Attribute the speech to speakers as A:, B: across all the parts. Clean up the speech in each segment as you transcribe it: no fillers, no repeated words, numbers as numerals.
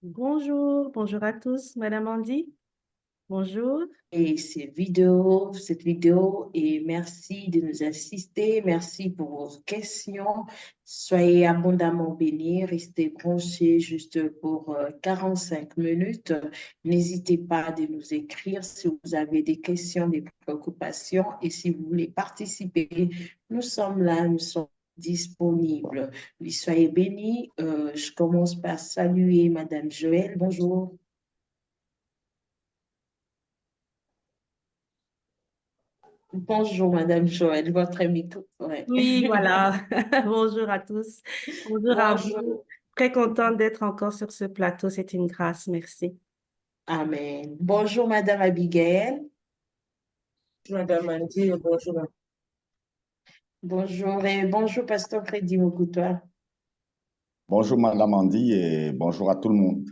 A: Bonjour, bonjour à tous, Madame Andy. Bonjour.
B: Et cette vidéo, et merci de nous assister. Merci pour vos questions. Soyez abondamment bénis. Restez branchés juste pour 45 minutes. N'hésitez pas de nous écrire si vous avez des questions, des préoccupations et si vous voulez participer. Nous sommes là, nous sommes disponibles. Oui, soyez bénis. Je commence par saluer Madame Joël. Bonjour. Bonjour, Madame Joël, votre micro. Ouais.
A: Oui, voilà. Bonjour à tous. Bonjour à vous.
B: Bonjour.
A: Très contente d'être encore sur ce plateau. C'est une grâce. Merci.
B: Amen. Bonjour, Madame Abigail.
C: Madame Andy, bonjour.
B: Bonjour et bonjour, Pasteur Freddy Mokutoa.
D: Bonjour Madame Andy et bonjour à tout le monde.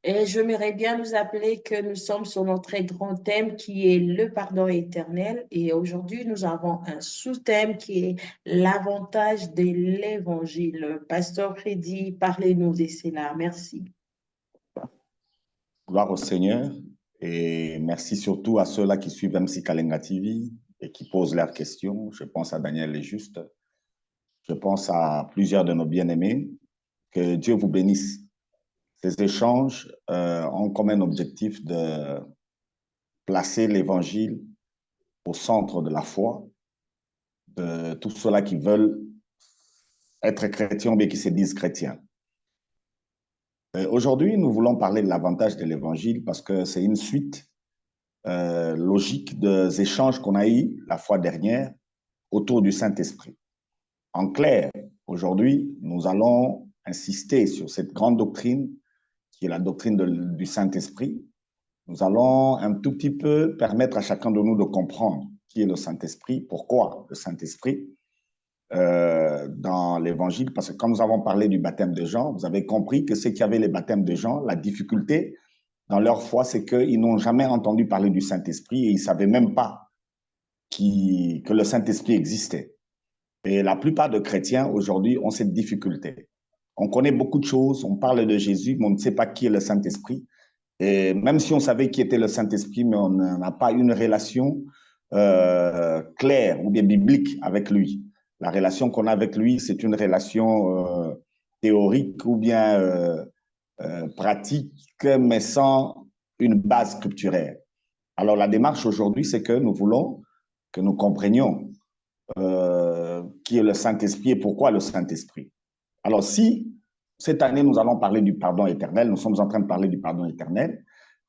B: Et j'aimerais bien nous appeler que nous sommes sur notre très grand thème qui est le pardon éternel. Et aujourd'hui, nous avons un sous-thème qui est l'avantage de l'évangile. Pasteur Freddy, parlez-nous de cela. Merci.
D: Gloire au Seigneur et merci surtout à ceux-là qui suivent MC Kalenga TV et qui posent leurs questions. Je pense à Daniel et Juste. Je pense à plusieurs de nos bien-aimés. Que Dieu vous bénisse. Ces échanges ont comme un objectif de placer l'Évangile au centre de la foi de tous ceux-là qui veulent être chrétiens mais qui se disent chrétiens. Aujourd'hui, nous voulons parler de l'avantage de l'Évangile parce que c'est une suite logique des échanges qu'on a eus la fois dernière autour du Saint-Esprit. En clair, aujourd'hui, nous allons insister sur cette grande doctrine qui est la doctrine du Saint-Esprit. Nous allons un tout petit peu permettre à chacun de nous de comprendre qui est le Saint-Esprit, pourquoi le Saint-Esprit dans l'Évangile, parce que quand nous avons parlé du baptême de Jean, vous avez compris que ceux qui avaient les baptêmes de Jean, la difficulté dans leur foi, c'est qu'ils n'ont jamais entendu parler du Saint-Esprit et ils ne savaient même pas que le Saint-Esprit existait. Et la plupart des chrétiens aujourd'hui ont cette difficulté. On connaît beaucoup de choses, on parle de Jésus, mais on ne sait pas qui est le Saint-Esprit. Et même si on savait qui était le Saint-Esprit, mais on n'a pas une relation claire ou bien biblique avec lui. La relation qu'on a avec lui, c'est une relation théorique ou bien pratique, mais sans une base scripturaire. Alors la démarche aujourd'hui, c'est que nous voulons que nous comprenions qui est le Saint-Esprit et pourquoi le Saint-Esprit. Alors si cette année nous allons parler du pardon éternel, nous sommes en train de parler du pardon éternel,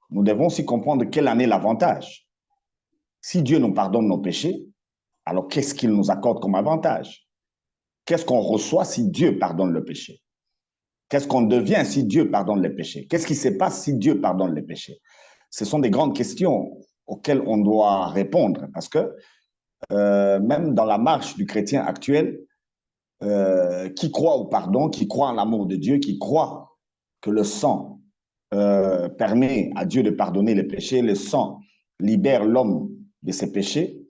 D: nous devons aussi comprendre quel en est l'avantage. Si Dieu nous pardonne nos péchés, alors qu'est-ce qu'il nous accorde comme avantage? Qu'est-ce qu'on reçoit si Dieu pardonne le péché? Qu'est-ce qu'on devient si Dieu pardonne les péchés? Qu'est-ce qui se passe si Dieu pardonne les péchés? Ce sont des grandes questions auxquelles on doit répondre parce que même dans la marche du chrétien actuel, qui croit au pardon, qui croit en l'amour de Dieu, qui croit que le sang permet à Dieu de pardonner les péchés, le sang libère l'homme de ses péchés,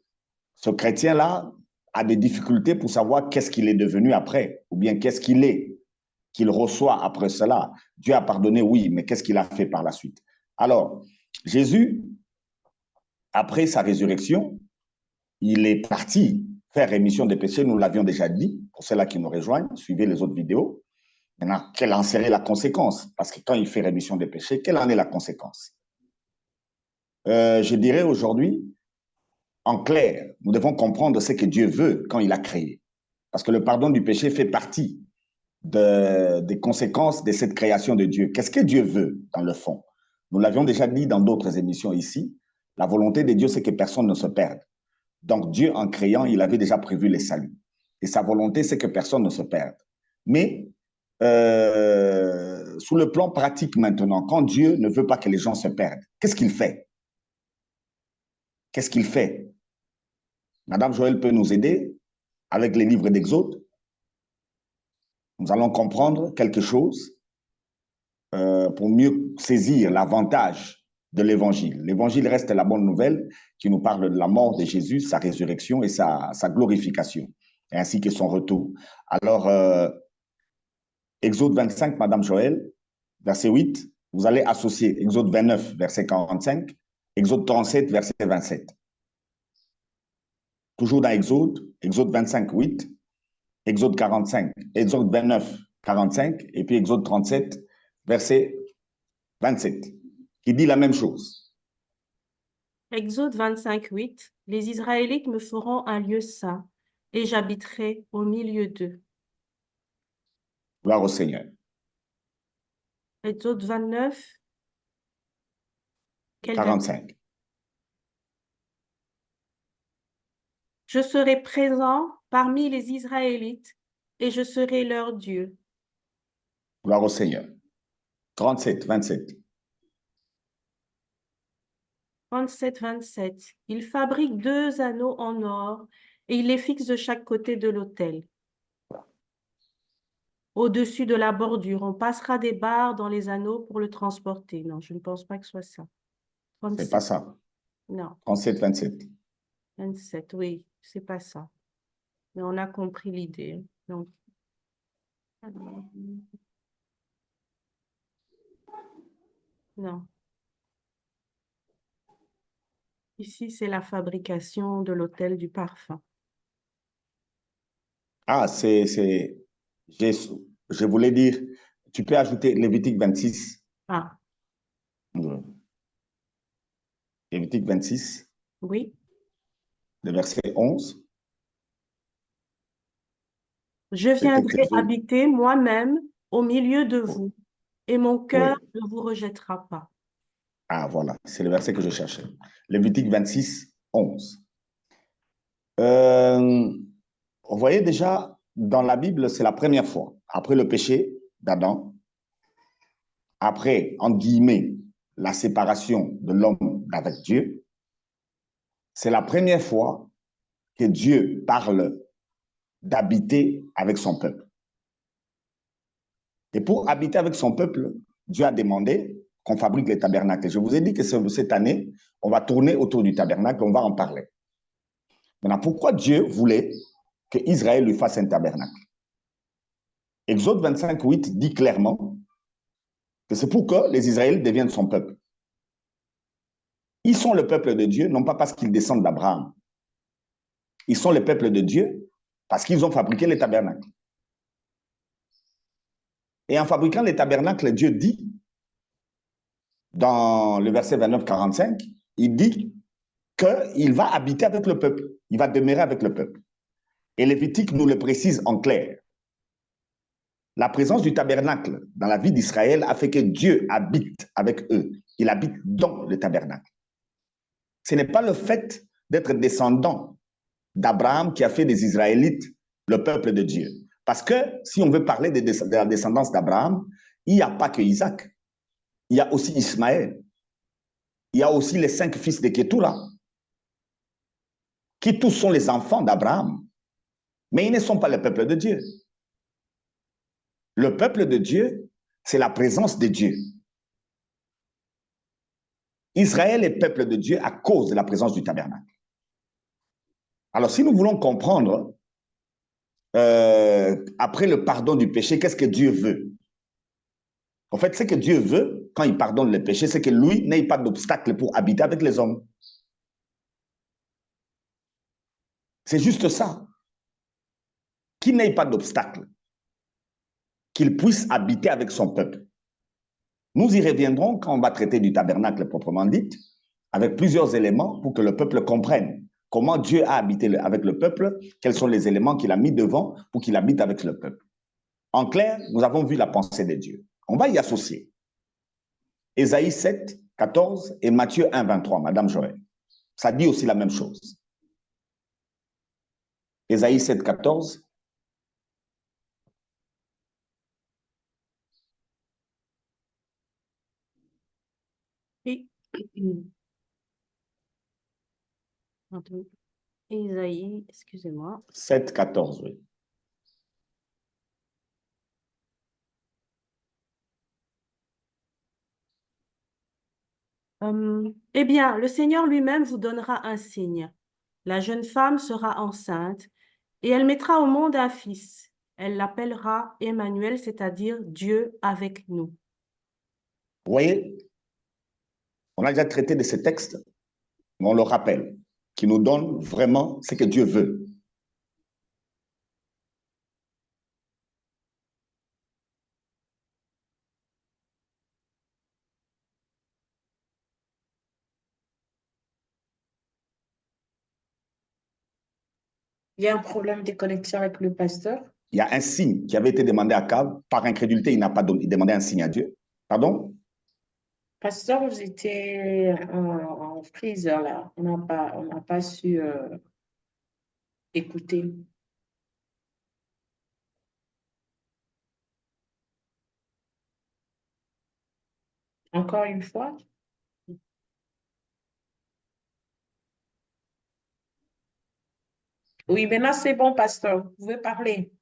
D: ce chrétien-là a des difficultés pour savoir qu'est-ce qu'il est devenu après, ou bien qu'est-ce qu'il est, qu'il reçoit après cela. Dieu a pardonné, oui, mais qu'est-ce qu'il a fait par la suite? Alors, Jésus, après sa résurrection, il est parti faire rémission des péchés, nous l'avions déjà dit, pour ceux-là qui nous rejoignent, suivez les autres vidéos. Maintenant, quelle en serait la conséquence? Parce que quand il fait rémission des péchés, quelle en est la conséquence? Je dirais aujourd'hui, en clair, nous devons comprendre ce que Dieu veut quand il a créé. Parce que le pardon du péché fait partie des conséquences de cette création de Dieu. Qu'est-ce que Dieu veut dans le fond? Nous l'avions déjà dit dans d'autres émissions ici. La volonté de Dieu, c'est que personne ne se perde. Donc Dieu, en créant, il avait déjà prévu les saluts. Et sa volonté, c'est que personne ne se perde. Mais sous le plan pratique maintenant, quand Dieu ne veut pas que les gens se perdent, qu'est-ce qu'il fait? Qu'est-ce qu'il fait? Madame Joël peut nous aider avec les livres d'Exode. Nous allons comprendre quelque chose pour mieux saisir l'avantage de l'Évangile. L'Évangile reste la bonne nouvelle qui nous parle de la mort de Jésus, sa résurrection et sa glorification, ainsi que son retour. Alors, Exode 25, Madame Joël, verset 8, vous allez associer Exode 29, verset 45, Exode 37, verset 27. Toujours dans Exode 25, 8, Exode 45, Exode 29, 45, et puis Exode 37, verset 27, qui dit la même chose.
A: Exode 25, 8. Les Israélites me feront un lieu saint et j'habiterai au milieu d'eux.
D: Gloire au Seigneur.
A: Exode 29, quel verset?
D: 45.
A: Je serai présent parmi les Israélites et je serai leur Dieu.
D: Gloire au Seigneur. 37, 27.
A: 37, 27. Il fabrique 2 anneaux en or et il les fixe de chaque côté de l'autel. Au-dessus de la bordure, on passera des barres dans les anneaux pour le transporter. Non, je ne pense pas que ce soit ça.
D: C'est
A: 37.
D: pas ça.
A: Non,
D: 37, 27.
A: 27, oui, c'est pas ça. Mais on a compris l'idée. Donc, non. Ici, c'est la fabrication de l'autel du parfum.
D: Ah, je voulais dire, tu peux ajouter Lévitique 26.
A: Ah,
D: Lévitique 26,
A: oui.
D: le verset 11.
A: Je viendrai habiter moi-même au milieu de vous, et mon cœur ne vous rejettera pas.
D: Ah, voilà, c'est le verset que je cherchais. Lévitique 26, 11. Vous voyez déjà, dans la Bible, c'est la première fois, après le péché d'Adam, après, entre guillemets, la séparation de l'homme avec Dieu, c'est la première fois que Dieu parle d'habiter avec son peuple. Et pour habiter avec son peuple, Dieu a demandé qu'on fabrique les tabernacles. Je vous ai dit que cette année, on va tourner autour du tabernacle, on va en parler. Maintenant, pourquoi Dieu voulait que Israël lui fasse un tabernacle? Exode 25, 8 dit clairement que c'est pour que les Israélites deviennent son peuple. Ils sont le peuple de Dieu, non pas parce qu'ils descendent d'Abraham. Ils sont le peuple de Dieu parce qu'ils ont fabriqué les tabernacles. Et en fabriquant les tabernacles, Dieu dit, dans le verset 29-45, il dit qu'il va habiter avec le peuple. Il va demeurer avec le peuple. Et Lévitique nous le précise en clair. La présence du tabernacle dans la vie d'Israël a fait que Dieu habite avec eux. Il habite dans le tabernacle. Ce n'est pas le fait d'être descendant d'Abraham qui a fait des Israélites le peuple de Dieu. Parce que si on veut parler de la descendance d'Abraham, il n'y a pas que Isaac. Il y a aussi Ismaël. Il y a aussi les 5 fils de Ketura, qui tous sont les enfants d'Abraham. Mais ils ne sont pas le peuple de Dieu. Le peuple de Dieu, c'est la présence de Dieu. Israël est peuple de Dieu à cause de la présence du tabernacle. Alors, si nous voulons comprendre, après le pardon du péché, qu'est-ce que Dieu veut? En fait, ce que Dieu veut, quand il pardonne le péché, c'est que lui n'ait pas d'obstacle pour habiter avec les hommes. C'est juste ça. Qu'il n'ait pas d'obstacle. Qu'il puisse habiter avec son peuple. Nous y reviendrons quand on va traiter du tabernacle proprement dit, avec plusieurs éléments pour que le peuple comprenne comment Dieu a habité avec le peuple, quels sont les éléments qu'il a mis devant pour qu'il habite avec le peuple. En clair, nous avons vu la pensée de Dieu. On va y associer Ésaïe 7, 14 et Matthieu 1, 23, Madame Joël. Ça dit aussi la même chose. Ésaïe 7, 14.
A: Et Isaïe, excusez-moi.
D: 7, 14, oui.
A: Eh bien, le Seigneur lui-même vous donnera un signe. La jeune femme sera enceinte et elle mettra au monde un fils. Elle l'appellera Emmanuel, c'est-à-dire Dieu avec nous.
D: Vous voyez, on a déjà traité de ces textes, mais on le rappelle, qui nous donne vraiment ce que Dieu veut.
B: Il y a un problème de connexion avec le pasteur.
D: Il y a un signe qui avait été demandé à Akab. Par incrédulité, il n'a pas demandé un signe à Dieu. Pardon?
B: Pasteur, vous étiez en freezer là. On n'a pas su écouter. Encore une fois. Oui, maintenant c'est bon, pasteur. Vous pouvez parler.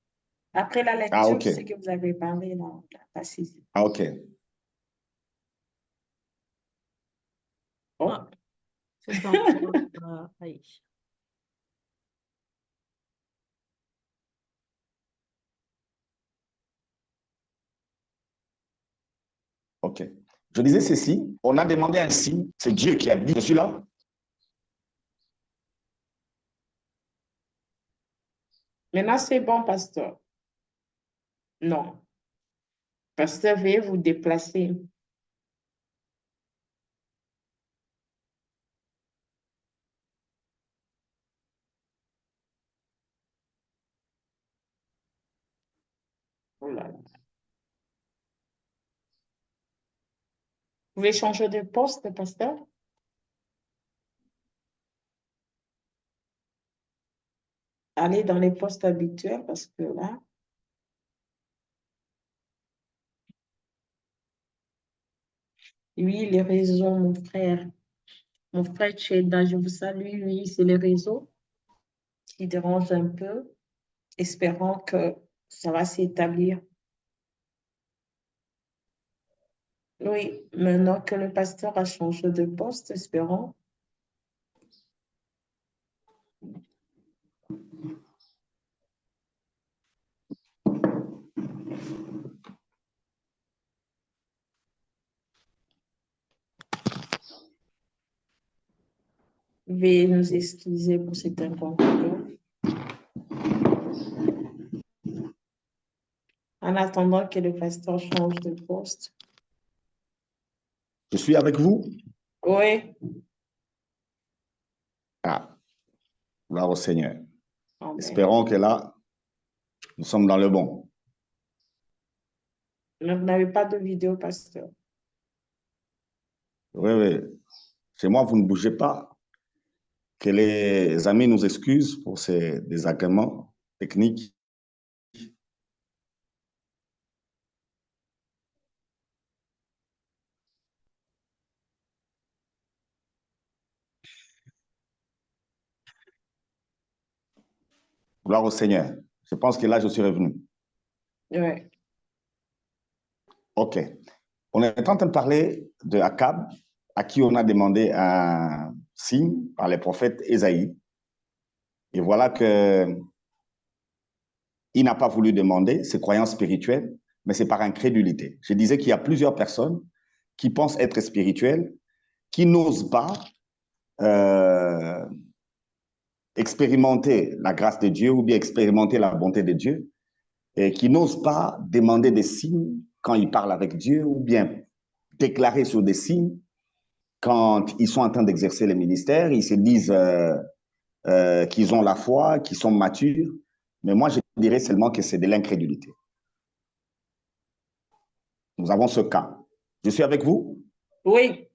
B: Après la
D: Ah,
B: lecture,
D: ok.
B: je sais que vous avez parlé là. On n'a pas saisi.
D: Ah, ok.
B: Oh.
A: Ah, c'est encore aïe.
D: Ok. Je disais ceci, on a demandé un signe, c'est Dieu qui a dit, je suis là.
B: Maintenant c'est bon, pasteur. Non. Pasteur, veuillez vous déplacer. Oh là là. Vous voulez changer de poste, pasteur? Allez dans les postes habituels parce que là, oui, les réseaux, mon frère. Mon frère Cheda, je vous salue. Oui, c'est les réseaux qui dérangent un peu. Espérons que ça va s'établir. Oui, maintenant que le pasteur a changé de poste, espérons. Veuillez nous excuser pour cet inconvénient. En attendant que le pasteur change de poste.
D: Je suis avec vous.
B: Oui.
D: Ah, gloire au Seigneur.
B: Amen.
D: Espérons que là, nous sommes dans le bon.
B: Vous n'avez pas de vidéo, pasteur.
D: Oui, oui. Chez moi, vous ne bougez pas. Que les amis nous excusent pour ces désagréments techniques. Gloire au Seigneur. Je pense que là, je suis revenu.
B: Oui.
D: OK. On est en train de parler de Akab, à qui on a demandé un signe par les prophètes Ésaïe. Et voilà que il n'a pas voulu demander ses croyances spirituelles, mais c'est par incrédulité. Je disais qu'il y a plusieurs personnes qui pensent être spirituelles, qui n'osent pas expérimenter la grâce de Dieu ou bien expérimenter la bonté de Dieu, et qui n'osent pas demander des signes quand ils parlent avec Dieu ou bien déclarer sur des signes quand ils sont en train d'exercer les ministères. Ils se disent qu'ils ont la foi, qu'ils sont matures, mais moi je dirais seulement que c'est de l'incrédulité. Nous avons ce cas. Je suis avec vous?
B: Oui.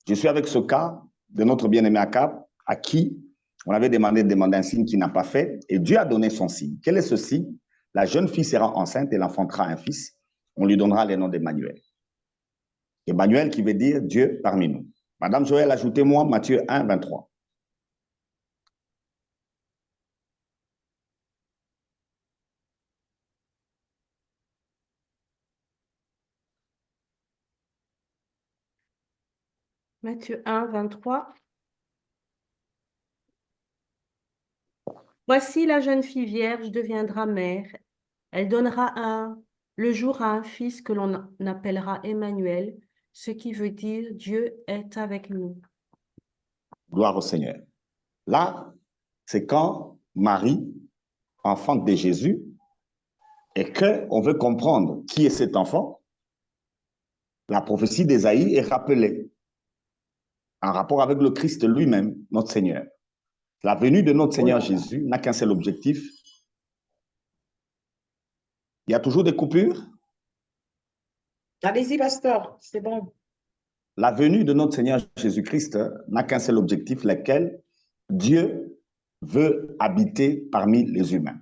D: Je suis avec ce cas de notre bien-aimé Akab, à qui on avait demandé de demander un signe qu'il n'a pas fait, et Dieu a donné son signe. Quel est ce signe? La jeune fille sera enceinte et elle enfantera un fils. On lui donnera le nom d'Emmanuel. Emmanuel qui veut dire Dieu parmi nous. Madame Joël, ajoutez-moi Matthieu 1, 23.
A: Matthieu 1, 23. Voici la jeune fille vierge deviendra mère. Elle donnera le jour a un fils que l'on appellera Emmanuel, ce qui veut dire Dieu est avec nous.
D: Gloire au Seigneur. Là, c'est quand Marie enfante de Jésus et qu'on veut comprendre qui est cet enfant. La prophétie d'Ésaïe est rappelée en rapport avec le Christ lui-même, notre Seigneur. La venue de notre Seigneur Jésus n'a qu'un seul objectif. Il y a toujours des coupures.
B: Allez-y, pasteur, c'est bon.
D: La venue de notre Seigneur Jésus-Christ n'a qu'un seul objectif, lequel Dieu veut habiter parmi les humains.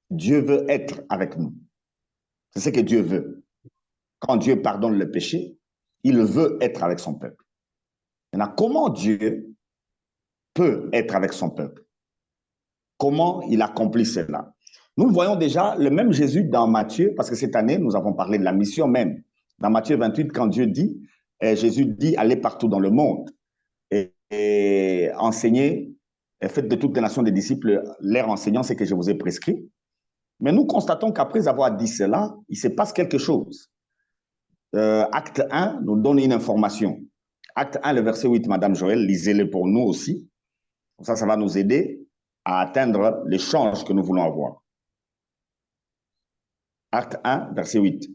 D: Dieu veut être avec nous. C'est ce que Dieu veut. Quand Dieu pardonne le péché, il veut être avec son peuple. Maintenant, comment Dieu peut être avec son peuple? Comment il accomplit cela? Nous voyons déjà le même Jésus dans Matthieu, parce que cette année, nous avons parlé de la mission même. Dans Matthieu 28, quand Dieu dit, Jésus dit, allez partout dans le monde et enseignez, et faites de toutes les nations des disciples, leur enseignant ce que je vous ai prescrit. Mais nous constatons qu'après avoir dit cela, il se passe quelque chose. Acte 1 nous donne une information. Acte 1, le verset 8, Madame Joël, lisez-le pour nous aussi. Ça va nous aider à atteindre l'échange que nous voulons avoir. Acte 1, verset 8.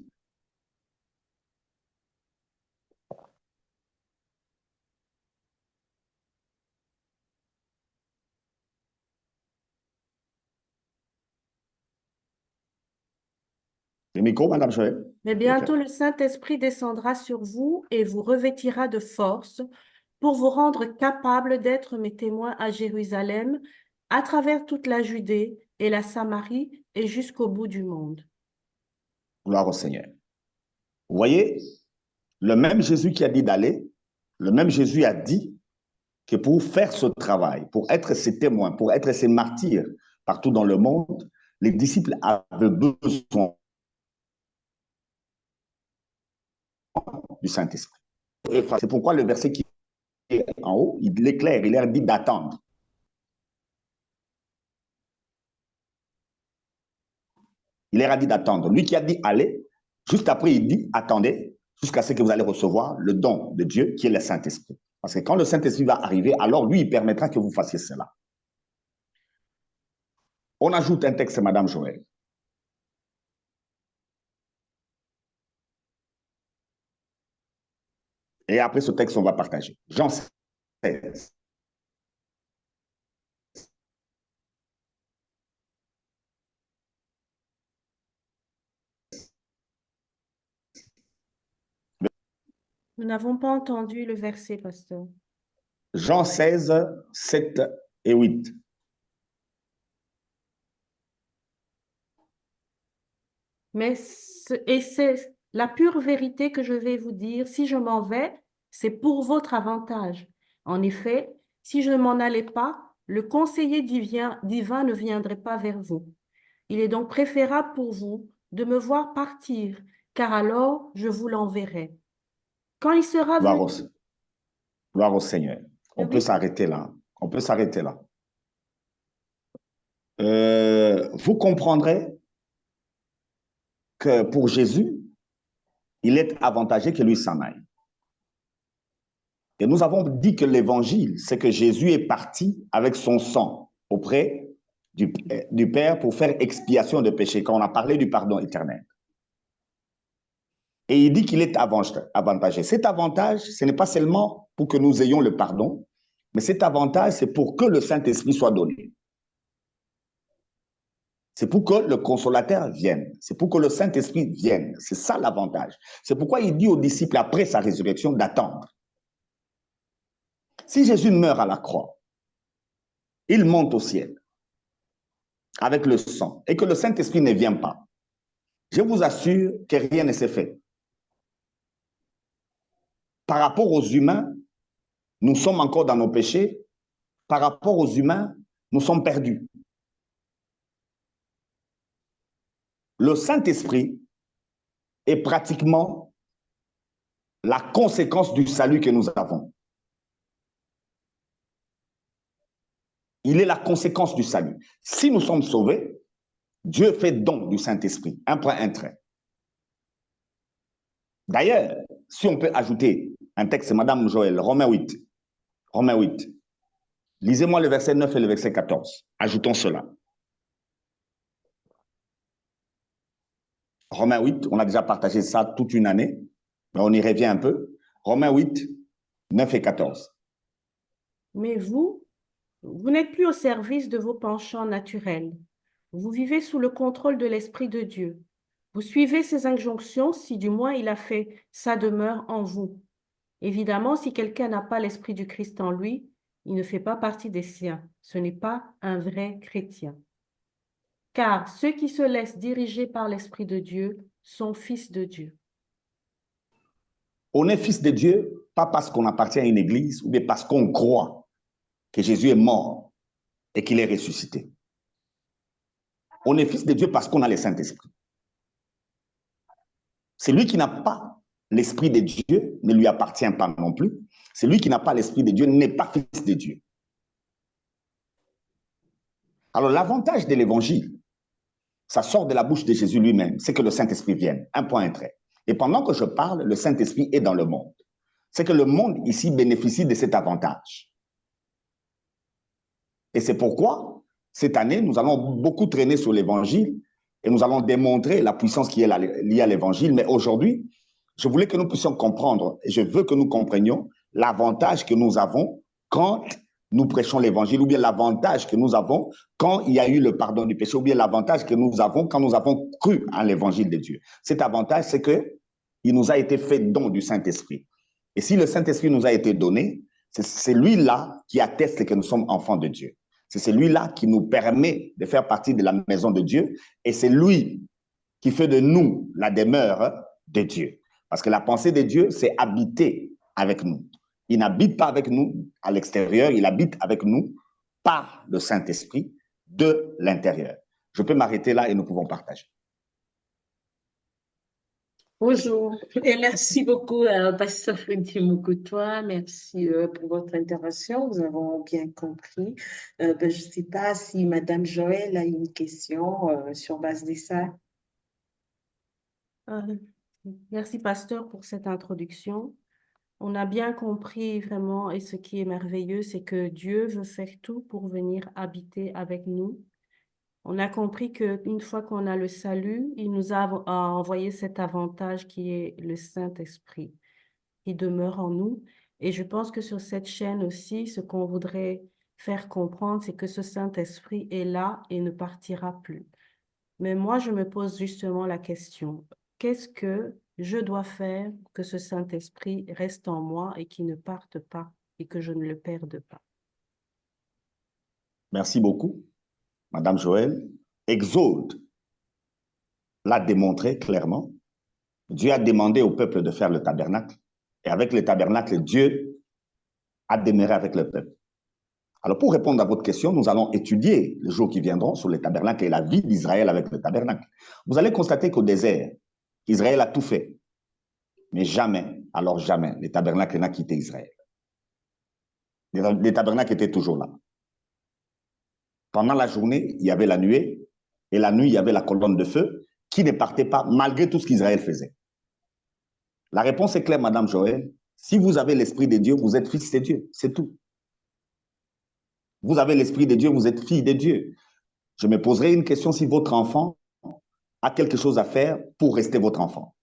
D: Le micro, Madame Joël.
A: Mais bientôt le Saint-Esprit descendra sur vous et vous revêtira de force pour vous rendre capable d'être mes témoins à Jérusalem, à travers toute la Judée et la Samarie et jusqu'au bout du monde.
D: Gloire au Seigneur. Vous voyez, le même Jésus qui a dit d'aller, le même Jésus a dit que pour faire ce travail, pour être ses témoins, pour être ses martyrs partout dans le monde, les disciples avaient besoin du Saint-Esprit. C'est pourquoi le verset qui est en haut, il l'éclaire, il leur dit d'attendre. Il leur a dit d'attendre. Lui qui a dit aller, juste après il dit attendez jusqu'à ce que vous allez recevoir le don de Dieu qui est le Saint-Esprit. Parce que quand le Saint-Esprit va arriver, alors lui, il permettra que vous fassiez cela. On ajoute un texte, Madame Joël. Et après ce texte, on va partager. Jean 16.
A: Nous n'avons pas entendu le verset, pasteur.
D: Jean 16, 7 et 8.
A: Mais c'est la pure vérité que je vais vous dire. Si je m'en vais, c'est pour votre avantage. En effet, si je ne m'en allais pas, le conseiller divin ne viendrait pas vers vous. Il est donc préférable pour vous de me voir partir, car alors je vous l'enverrai. Quand il sera venu...
D: Gloire au Seigneur. On peut s'arrêter là. On peut s'arrêter là. Vous comprendrez que pour Jésus, il est avantageux que lui s'en aille. Et nous avons dit que l'évangile, c'est que Jésus est parti avec son sang auprès du Père pour faire expiation de péché, quand on a parlé du pardon éternel. Et il dit qu'il est avantageux. Cet avantage, ce n'est pas seulement pour que nous ayons le pardon, mais cet avantage, c'est pour que le Saint-Esprit soit donné. C'est pour que le consolateur vienne. C'est pour que le Saint-Esprit vienne. C'est ça l'avantage. C'est pourquoi il dit aux disciples, après sa résurrection, d'attendre. Si Jésus meurt à la croix, il monte au ciel avec le sang et que le Saint-Esprit ne vient pas, je vous assure que rien ne s'est fait. Par rapport aux humains, nous sommes encore dans nos péchés. Par rapport aux humains, nous sommes perdus. Le Saint-Esprit est pratiquement la conséquence du salut que nous avons. Il est la conséquence du salut. Si nous sommes sauvés, Dieu fait don du Saint-Esprit, un point, un trait. D'ailleurs, si on peut ajouter un texte, Madame Joël, Romains 8. Romains 8. Lisez-moi le verset 9 et le verset 14. Ajoutons cela. Romains 8, on a déjà partagé ça toute une année, mais on y revient un peu. Romains 8, 9 et 14.
A: Mais vous n'êtes plus au service de vos penchants naturels. Vous vivez sous le contrôle de l'Esprit de Dieu. Vous suivez ses injonctions si du moins il a fait sa demeure en vous. Évidemment, si quelqu'un n'a pas l'Esprit du Christ en lui, il ne fait pas partie des siens. Ce n'est pas un vrai chrétien. Car ceux qui se laissent diriger par l'Esprit de Dieu sont fils de Dieu.
D: On est fils de Dieu, pas parce qu'on appartient à une église, ou bien parce qu'on croit que Jésus est mort et qu'il est ressuscité. On est fils de Dieu parce qu'on a le Saint-Esprit. Celui qui n'a pas l'Esprit de Dieu ne lui appartient pas non plus. Celui qui n'a pas l'Esprit de Dieu n'est pas fils de Dieu. Alors l'avantage de l'Évangile, ça sort de la bouche de Jésus lui-même, c'est que le Saint-Esprit vienne. Un point, un trait. Et pendant que je parle, le Saint-Esprit est dans le monde. C'est que le monde ici bénéficie de cet avantage. Et c'est pourquoi, cette année, nous allons beaucoup traîner sur l'Évangile et nous allons démontrer la puissance qui est liée à l'Évangile. Mais aujourd'hui, je voulais que nous puissions comprendre, et je veux que nous comprenions l'avantage que nous avons quand nous prêchons l'Évangile, ou bien l'avantage que nous avons quand il y a eu le pardon du péché, ou bien l'avantage que nous avons quand nous avons cru en l'Évangile de Dieu. Cet avantage, c'est qu'il nous a été fait don du Saint-Esprit. Et si le Saint-Esprit nous a été donné, c'est celui-là qui atteste que nous sommes enfants de Dieu. C'est celui-là qui nous permet de faire partie de la maison de Dieu et c'est lui qui fait de nous la demeure de Dieu. Parce que la pensée de Dieu, c'est habiter avec nous. Il n'habite pas avec nous à l'extérieur, il habite avec nous par le Saint-Esprit de l'intérieur. Je peux m'arrêter là et nous pouvons partager.
B: Bonjour et merci beaucoup, Pasteur Freddy Mokotwa. Merci pour votre intervention. Nous avons bien compris. Je ne sais pas si Madame Joël a une question sur base de ça.
A: Merci, pasteur, pour cette introduction. On a bien compris vraiment, et ce qui est merveilleux, c'est que Dieu veut faire tout pour venir habiter avec nous. On a compris qu'une fois qu'on a le salut, il nous a envoyé cet avantage qui est le Saint-Esprit, qui demeure en nous. Et je pense que sur cette chaîne aussi, ce qu'on voudrait faire comprendre, c'est que ce Saint-Esprit est là et ne partira plus. Mais moi, je me pose justement la question, qu'est-ce que je dois faire pour que ce Saint-Esprit reste en moi et qu'il ne parte pas et que je ne le perde pas?
D: Merci beaucoup, Madame Joël. Exode l'a démontré clairement. Dieu a demandé au peuple de faire le tabernacle. Et avec le tabernacle, Dieu a demeuré avec le peuple. Alors, pour répondre à votre question, nous allons étudier les jours qui viendront sur le tabernacle et la vie d'Israël avec le tabernacle. Vous allez constater qu'au désert, Israël a tout fait. Mais jamais, alors jamais, le tabernacle n'a quitté Israël. Le tabernacle était toujours là. Pendant la journée, il y avait la nuée, et la nuit, il y avait la colonne de feu qui ne partait pas malgré tout ce qu'Israël faisait. La réponse est claire, Madame Joël. Si vous avez l'Esprit de Dieu, vous êtes fils de Dieu, c'est tout. Vous avez l'Esprit de Dieu, vous êtes fille de Dieu. Je me poserai une question si votre enfant a quelque chose à faire pour rester votre enfant.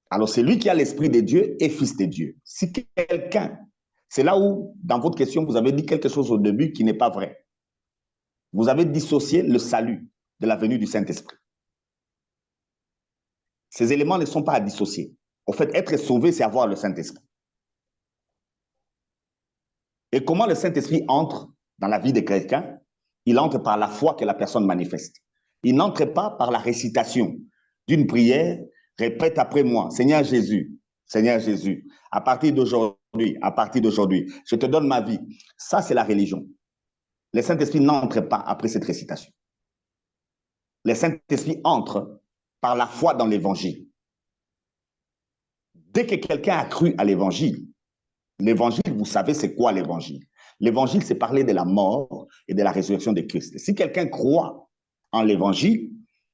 D: Alors, celui qui a l'Esprit de Dieu est fils de Dieu. Si quelqu'un, c'est là où, dans votre question, vous avez dit quelque chose au début qui n'est pas vrai. Vous avez dissocié le salut de la venue du Saint-Esprit. Ces éléments ne sont pas à dissocier. Au fait, être sauvé, c'est avoir le Saint-Esprit. Et comment le Saint-Esprit entre dans la vie de quelqu'un? Il entre par la foi que la personne manifeste. Il n'entre pas par la récitation d'une prière. Répète après moi, Seigneur Jésus, à partir d'aujourd'hui, je te donne ma vie. Ça, c'est la religion. Le Saint-Esprit n'entre pas après cette récitation. Le Saint-Esprit entre par la foi dans l'Évangile. Dès que quelqu'un a cru à l'Évangile, vous savez c'est quoi l'Évangile? L'Évangile, c'est parler de la mort et de la résurrection de Christ. Si quelqu'un croit en l'Évangile,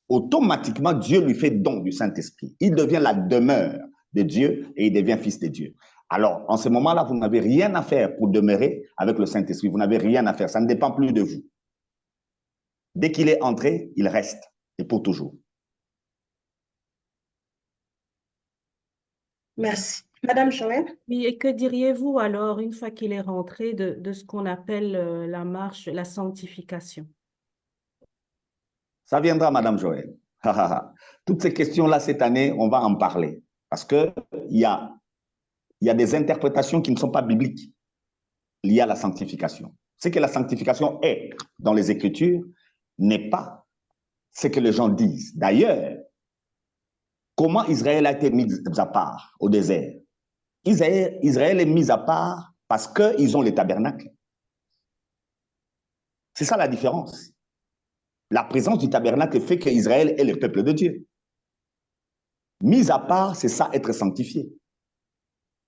D: automatiquement, Dieu lui fait don du Saint-Esprit. Il devient la demeure de Dieu et il devient fils de Dieu. Alors, en ce moment-là, vous n'avez rien à faire pour demeurer avec le Saint-Esprit. Vous n'avez rien à faire. Ça ne dépend plus de vous. Dès qu'il est entré, il reste, et pour toujours.
B: Merci. Madame Joël?
A: Oui, et que diriez-vous alors, une fois qu'il est rentré, de ce qu'on appelle la marche, la sanctification?
D: Ça viendra, Madame Joël. Toutes ces questions-là, cette année, on va en parler. Parce qu'il y a des interprétations qui ne sont pas bibliques liées à la sanctification. Ce que la sanctification est dans les Écritures n'est pas ce que les gens disent. D'ailleurs, comment Israël a été mis à part au désert? Israël est mis à part parce qu'ils ont les tabernacles. C'est ça la différence. La présence du tabernacle fait qu'Israël est le peuple de Dieu. Mis à part, c'est ça, être sanctifié.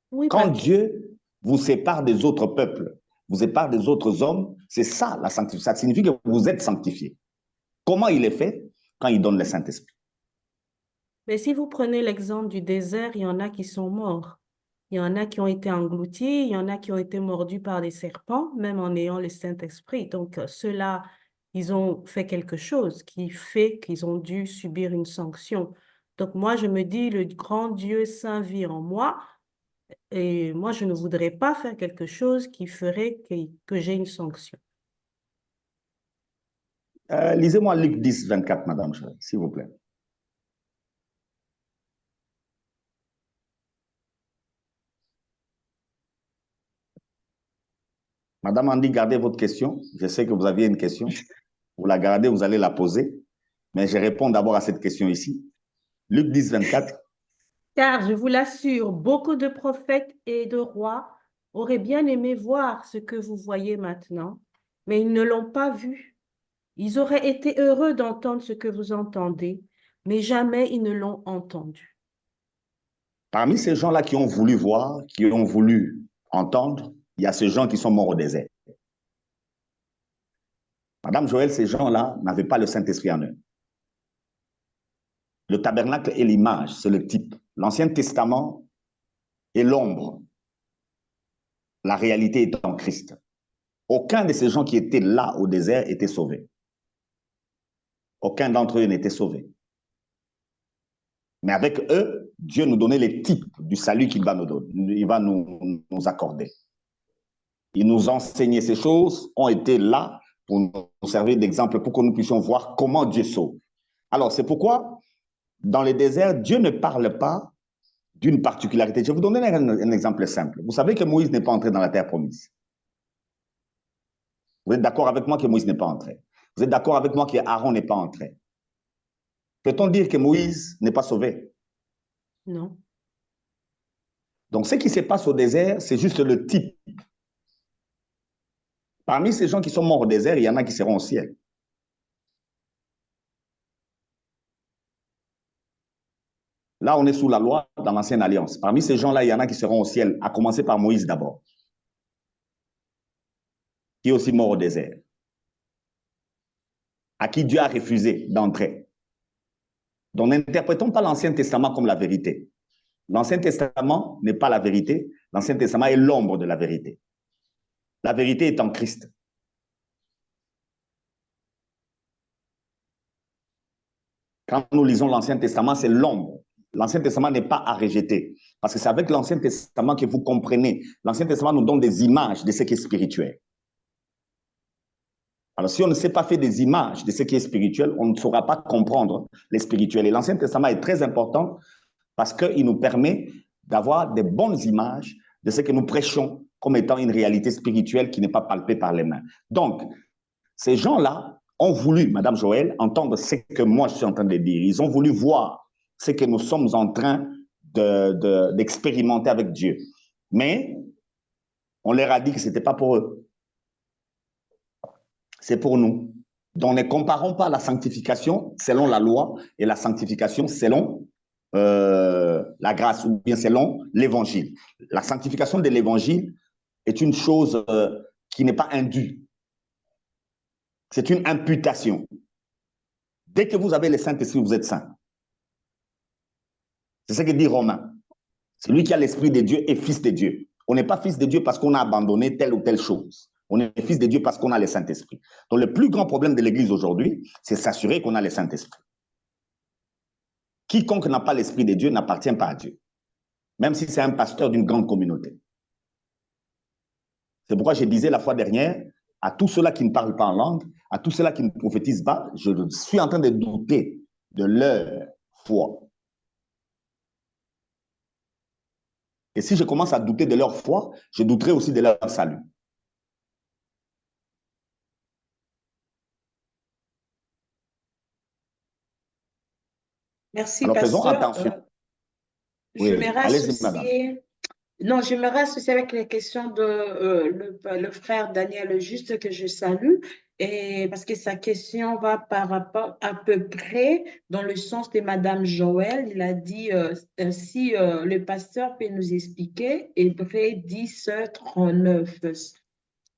A: Oui,
D: Quand Dieu vous sépare des autres peuples, vous sépare des autres hommes, c'est ça la sanctification. Ça signifie que vous êtes sanctifié. Comment il est fait? Quand il donne le Saint-Esprit.
A: mais si vous prenez l'exemple du désert, il y en a qui sont morts. Il y en a qui ont été engloutis, il y en a qui ont été mordus par des serpents, même en ayant le Saint-Esprit. Donc, ceux-là, ils ont fait quelque chose qui fait qu'ils ont dû subir une sanction. Donc, moi, je me dis, le grand Dieu saint vit en moi, et moi, je ne voudrais pas faire quelque chose qui ferait que j'ai une sanction.
D: Lisez-moi Luc 10, 24, Madame, s'il vous plaît. Madame Andy, gardez votre question. Je sais que vous aviez une question. Vous la gardez, vous allez la poser. Mais je réponds d'abord à cette question ici. Luc 10, 24.
A: Car je vous l'assure, beaucoup de prophètes et de rois auraient bien aimé voir ce que vous voyez maintenant, mais ils ne l'ont pas vu. Ils auraient été heureux d'entendre ce que vous entendez, mais jamais ils ne l'ont entendu.
D: Parmi ces gens-là qui ont voulu voir, qui ont voulu entendre, il y a ces gens qui sont morts au désert. Madame Joël, ces gens-là n'avaient pas le Saint-Esprit en eux. Le tabernacle est l'image, c'est le type. L'Ancien Testament est l'ombre. La réalité est en Christ. Aucun de ces gens qui étaient là au désert était sauvé. Aucun d'entre eux n'était sauvé. Mais avec eux, Dieu nous donnait les types du salut qu'il va nous donner, il va nous accorder. Il nous enseignait ces choses, ont été là pour nous servir d'exemple, pour que nous puissions voir comment Dieu sauve. Alors, c'est pourquoi, dans les déserts, Dieu ne parle pas d'une particularité. Je vais vous donner un exemple simple. Vous savez que Moïse n'est pas entré dans la terre promise. Vous êtes d'accord avec moi que Moïse n'est pas entré? Vous êtes d'accord avec moi qu'Aaron n'est pas entré? Peut-on dire que Moïse n'est pas sauvé?
A: Non.
D: Donc, ce qui se passe au désert, c'est juste le type. Parmi ces gens qui sont morts au désert, il y en a qui seront au ciel. Là, on est sous la loi dans l'ancienne alliance. Parmi ces gens-là, il y en a qui seront au ciel, à commencer par Moïse d'abord, qui est aussi mort au désert, à qui Dieu a refusé d'entrer. Donc, n'interprétons pas l'Ancien Testament comme la vérité. L'Ancien Testament n'est pas la vérité. L'Ancien Testament est l'ombre de la vérité. La vérité est en Christ. Quand nous lisons l'Ancien Testament, c'est l'ombre. L'Ancien Testament n'est pas à rejeter. Parce que c'est avec l'Ancien Testament que vous comprenez. L'Ancien Testament nous donne des images de ce qui est spirituel. Alors, si on ne sait pas faire des images de ce qui est spirituel, on ne saura pas comprendre les spirituels. Et l'Ancien Testament est très important parce qu'il nous permet d'avoir des bonnes images de ce que nous prêchons comme étant une réalité spirituelle qui n'est pas palpée par les mains. Donc, ces gens-là ont voulu, Madame Joël, entendre ce que moi je suis en train de dire. Ils ont voulu voir ce que nous sommes en train d'expérimenter avec Dieu. Mais on leur a dit que ce n'était pas pour eux. C'est pour nous. Donc, ne comparons pas la sanctification selon la loi et la sanctification selon la grâce ou bien selon l'évangile. La sanctification de l'évangile est une chose qui n'est pas indue. C'est une imputation. Dès que vous avez le Saint-Esprit, vous êtes saint. C'est ce que dit Romain. Celui qui a l'Esprit de Dieu est fils de Dieu. On n'est pas fils de Dieu parce qu'on a abandonné telle ou telle chose. On est fils de Dieu parce qu'on a le Saint-Esprit. Donc le plus grand problème de l'Église aujourd'hui, c'est s'assurer qu'on a le Saint-Esprit. Quiconque n'a pas l'Esprit de Dieu n'appartient pas à Dieu. Même si c'est un pasteur d'une grande communauté. C'est pourquoi je disais la fois dernière, à tous ceux-là qui ne parlent pas en langue, à tous ceux-là qui ne prophétisent pas, je suis en train de douter de leur foi. Et si je commence à douter de leur foi, je douterai aussi de leur salut.
B: Merci,
D: Alors faisons
B: pasteur.
D: attention.
B: Je
D: Oui,
B: m'aimerais
D: allez-y, madame.
B: associer. Non, je me associer avec les questions de le frère Daniel Juste que je salue, et parce que sa question va par rapport à peu près dans le sens de Madame Joël. Il a dit si le pasteur peut nous expliquer Hébreux 10, 39.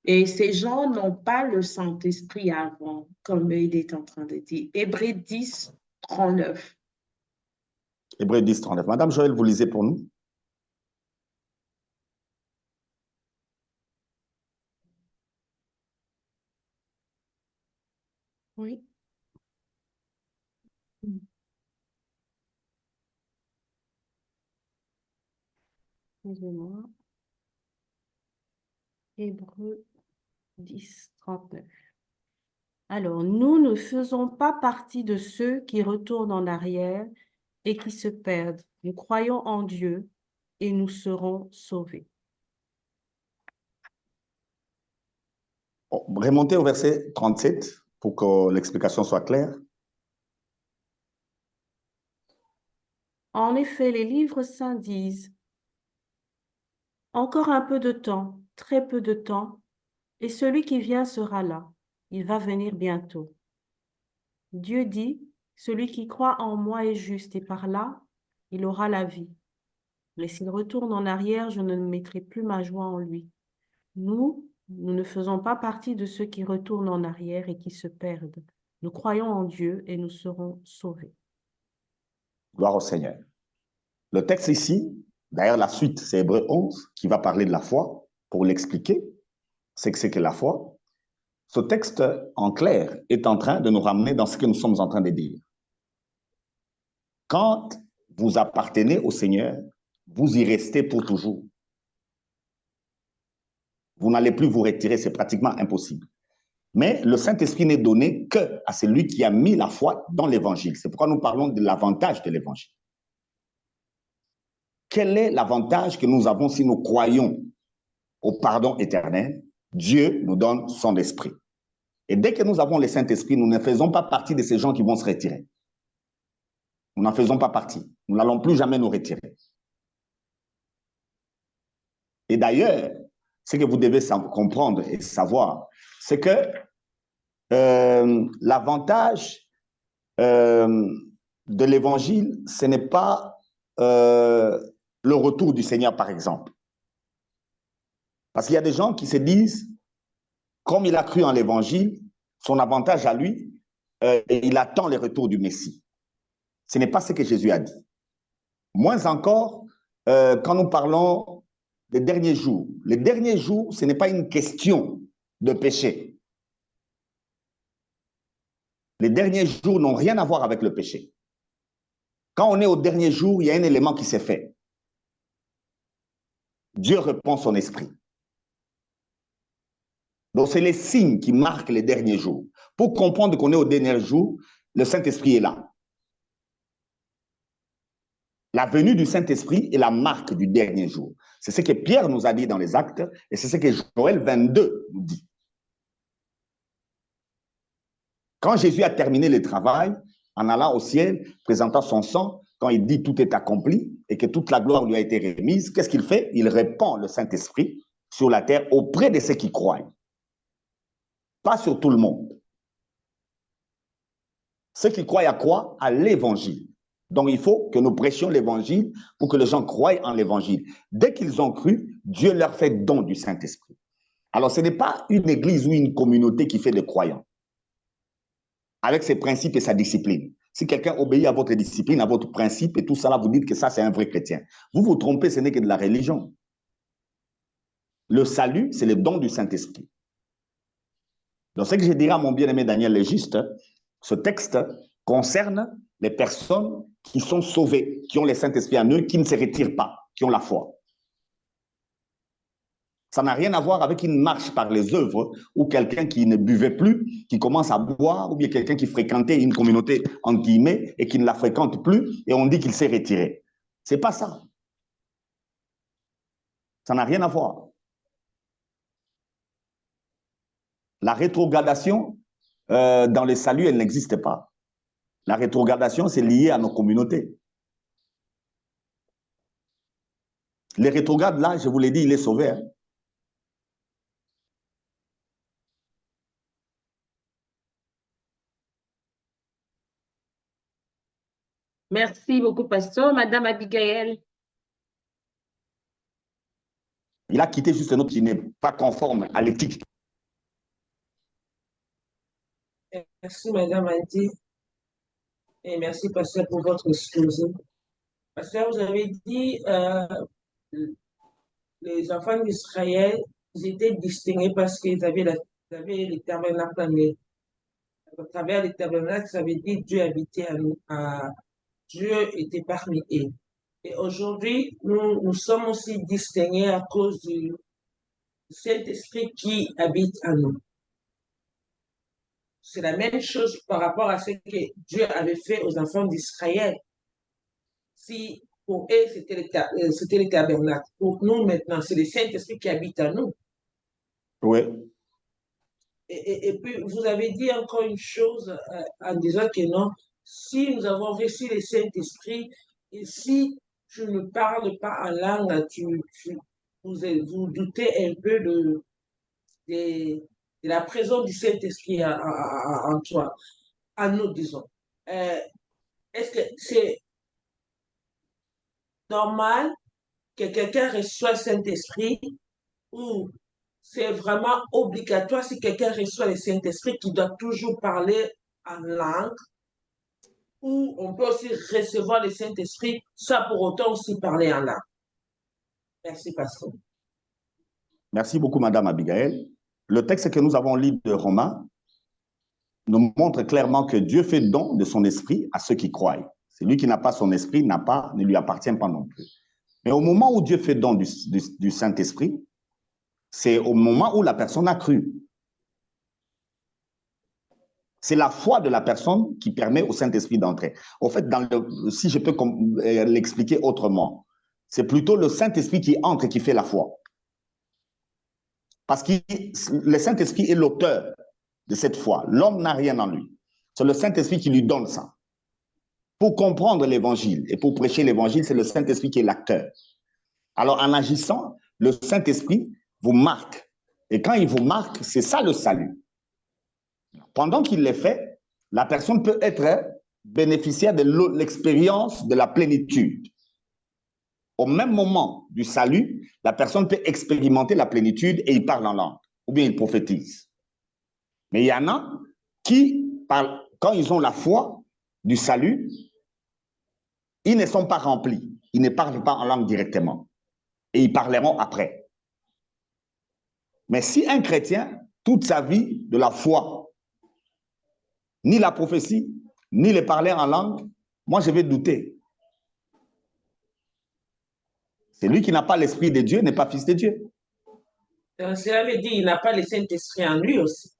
B: Et ces gens n'ont pas le Saint-Esprit avant, comme il est en train de dire. Hébreux 10, 39.
D: Hébreux 10, 39. Madame Joël, vous lisez pour nous?
A: Oui. Excusez-moi. Hébreux 10, 39. Alors, nous ne faisons pas partie de ceux qui retournent en arrière et qui se perdent. Nous croyons en Dieu et nous serons sauvés.
D: Remontez au verset 37 pour que l'explication soit claire.
A: En effet, les livres saints disent, encore un peu de temps, très peu de temps, et celui qui vient sera là. Il va venir bientôt. Dieu dit, celui qui croit en moi est juste, et par là, il aura la vie. Mais s'il retourne en arrière, je ne mettrai plus ma joie en lui. Nous ne faisons pas partie de ceux qui retournent en arrière et qui se perdent. Nous croyons en Dieu et nous serons sauvés.
D: Gloire au Seigneur. Le texte ici, d'ailleurs la suite, c'est Hébreux 11 qui va parler de la foi pour l'expliquer. C'est que la foi. Ce texte, en clair, est en train de nous ramener dans ce que nous sommes en train de dire. Quand vous appartenez au Seigneur, vous y restez pour toujours. Vous n'allez plus vous retirer, c'est pratiquement impossible. Mais le Saint-Esprit n'est donné qu'à celui qui a mis la foi dans l'Évangile. C'est pourquoi nous parlons de l'avantage de l'Évangile. Quel est l'avantage que nous avons si nous croyons au pardon éternel? Dieu nous donne son esprit. Et dès que nous avons le Saint-Esprit, nous ne faisons pas partie de ces gens qui vont se retirer. Nous n'en faisons pas partie. Nous n'allons plus jamais nous retirer. Et d'ailleurs, ce que vous devez comprendre et savoir, c'est que l'avantage de l'Évangile, ce n'est pas le retour du Seigneur, par exemple. Parce qu'il y a des gens qui se disent, comme il a cru en l'Évangile, son avantage à lui, il attend le retour du Messie. Ce n'est pas ce que Jésus a dit. Moins encore, quand nous parlons des derniers jours. Les derniers jours, ce n'est pas une question de péché. Les derniers jours n'ont rien à voir avec le péché. Quand on est au dernier jour, il y a un élément qui s'est fait. Dieu répand son esprit. Donc, c'est les signes qui marquent les derniers jours. Pour comprendre qu'on est au dernier jour, le Saint-Esprit est là. La venue du Saint-Esprit est la marque du dernier jour. C'est ce que Pierre nous a dit dans les Actes et c'est ce que Joël 22 nous dit. Quand Jésus a terminé le travail, en allant au ciel, présentant son sang, quand il dit tout est accompli et que toute la gloire lui a été remise, qu'est-ce qu'il fait? Il répand le Saint-Esprit sur la terre auprès de ceux qui croient. Pas sur tout le monde. Ceux qui croient à quoi? À l'Évangile. Donc, il faut que nous prêchions l'Évangile pour que les gens croient en l'Évangile. Dès qu'ils ont cru, Dieu leur fait don du Saint-Esprit. Alors, ce n'est pas une église ou une communauté qui fait des croyants. avec ses principes et sa discipline. Si quelqu'un obéit à votre discipline, à votre principe et tout ça, là, vous dites que ça, c'est un vrai chrétien. Vous vous trompez, ce n'est que de la religion. Le salut, c'est le don du Saint-Esprit. Donc, ce que je dirais à mon bien-aimé Daniel est juste, ce texte concerne les personnes qui sont sauvées, qui ont le Saint-Esprit en eux, qui ne se retirent pas, qui ont la foi. Ça n'a rien à voir avec une marche par les œuvres ou quelqu'un qui ne buvait plus, qui commence à boire, ou bien quelqu'un qui fréquentait une communauté, en guillemets, et qui ne la fréquente plus, et on dit qu'il s'est retiré. C'est pas ça. Ça n'a rien à voir. La rétrogradation dans le salut, elle n'existe pas. La rétrogradation, c'est lié à nos communautés. Les rétrogrades, là, je vous l'ai dit, il est sauvé. Hein.
A: Merci beaucoup, pasteur. Madame Abigail.
D: Il a quitté juste un autre qui n'est pas conforme à l'éthique.
C: Merci, Madame Andy. Et merci, Pasteur, pour votre exposé. Pasteur, vous avez dit les enfants d'Israël, ils étaient distingués parce qu'ils avaient, les tabernacles en eux. À travers les tabernacles, ça veut dire Dieu habitait à nous, Dieu était parmi eux. Et aujourd'hui, nous sommes aussi distingués à cause du Saint-Esprit qui habite en nous. C'est la même chose par rapport à ce que Dieu avait fait aux enfants d'Israël. Si pour eux, c'était les tabernacles. Pour nous, maintenant, c'est le Saint-Esprit qui habite en nous.
D: Oui.
C: Et puis, vous avez dit encore une chose en disant que non, si nous avons reçu le Saint-Esprit, et si tu ne parles pas en langue, vous doutez un peu de la présence du Saint-Esprit en toi, en nous, disons. Est-ce que c'est normal que quelqu'un reçoit le Saint-Esprit ou c'est vraiment obligatoire si quelqu'un reçoit le Saint-Esprit qui doit toujours parler en langue ou on peut aussi recevoir le Saint-Esprit sans pour autant aussi parler en langue? Merci, pasteur.
D: Merci beaucoup, Madame Abigail. Le texte que nous avons lu de Romains nous montre clairement que Dieu fait don de son esprit à ceux qui croient. Celui qui n'a pas son esprit ne lui appartient pas non plus. Mais au moment où Dieu fait don du Saint-Esprit, c'est au moment où la personne a cru. C'est la foi de la personne qui permet au Saint-Esprit d'entrer. En fait, si je peux l'expliquer autrement, c'est plutôt le Saint-Esprit qui entre et qui fait la foi. Parce que le Saint-Esprit est l'auteur de cette foi. L'homme n'a rien en lui. C'est le Saint-Esprit qui lui donne ça. Pour comprendre l'évangile et pour prêcher l'évangile, c'est le Saint-Esprit qui est l'acteur. Alors, en agissant, le Saint-Esprit vous marque. Et quand il vous marque, c'est ça le salut. Pendant qu'il l'est fait, la personne peut être bénéficiaire de l'expérience de la plénitude. Au même moment du salut, la personne peut expérimenter la plénitude et il parle en langue, ou bien il prophétise. Mais il y en a qui, quand ils ont la foi du salut, ils ne sont pas remplis. Ils ne parlent pas en langue directement. Et ils parleront après. Mais si un chrétien, toute sa vie de la foi, ni la prophétie, ni le parler en langue, moi je vais douter. Celui qui n'a pas l'esprit de Dieu n'est pas fils de Dieu.
C: Donc, cela veut dire qu'il n'a pas le Saint-Esprit en lui aussi.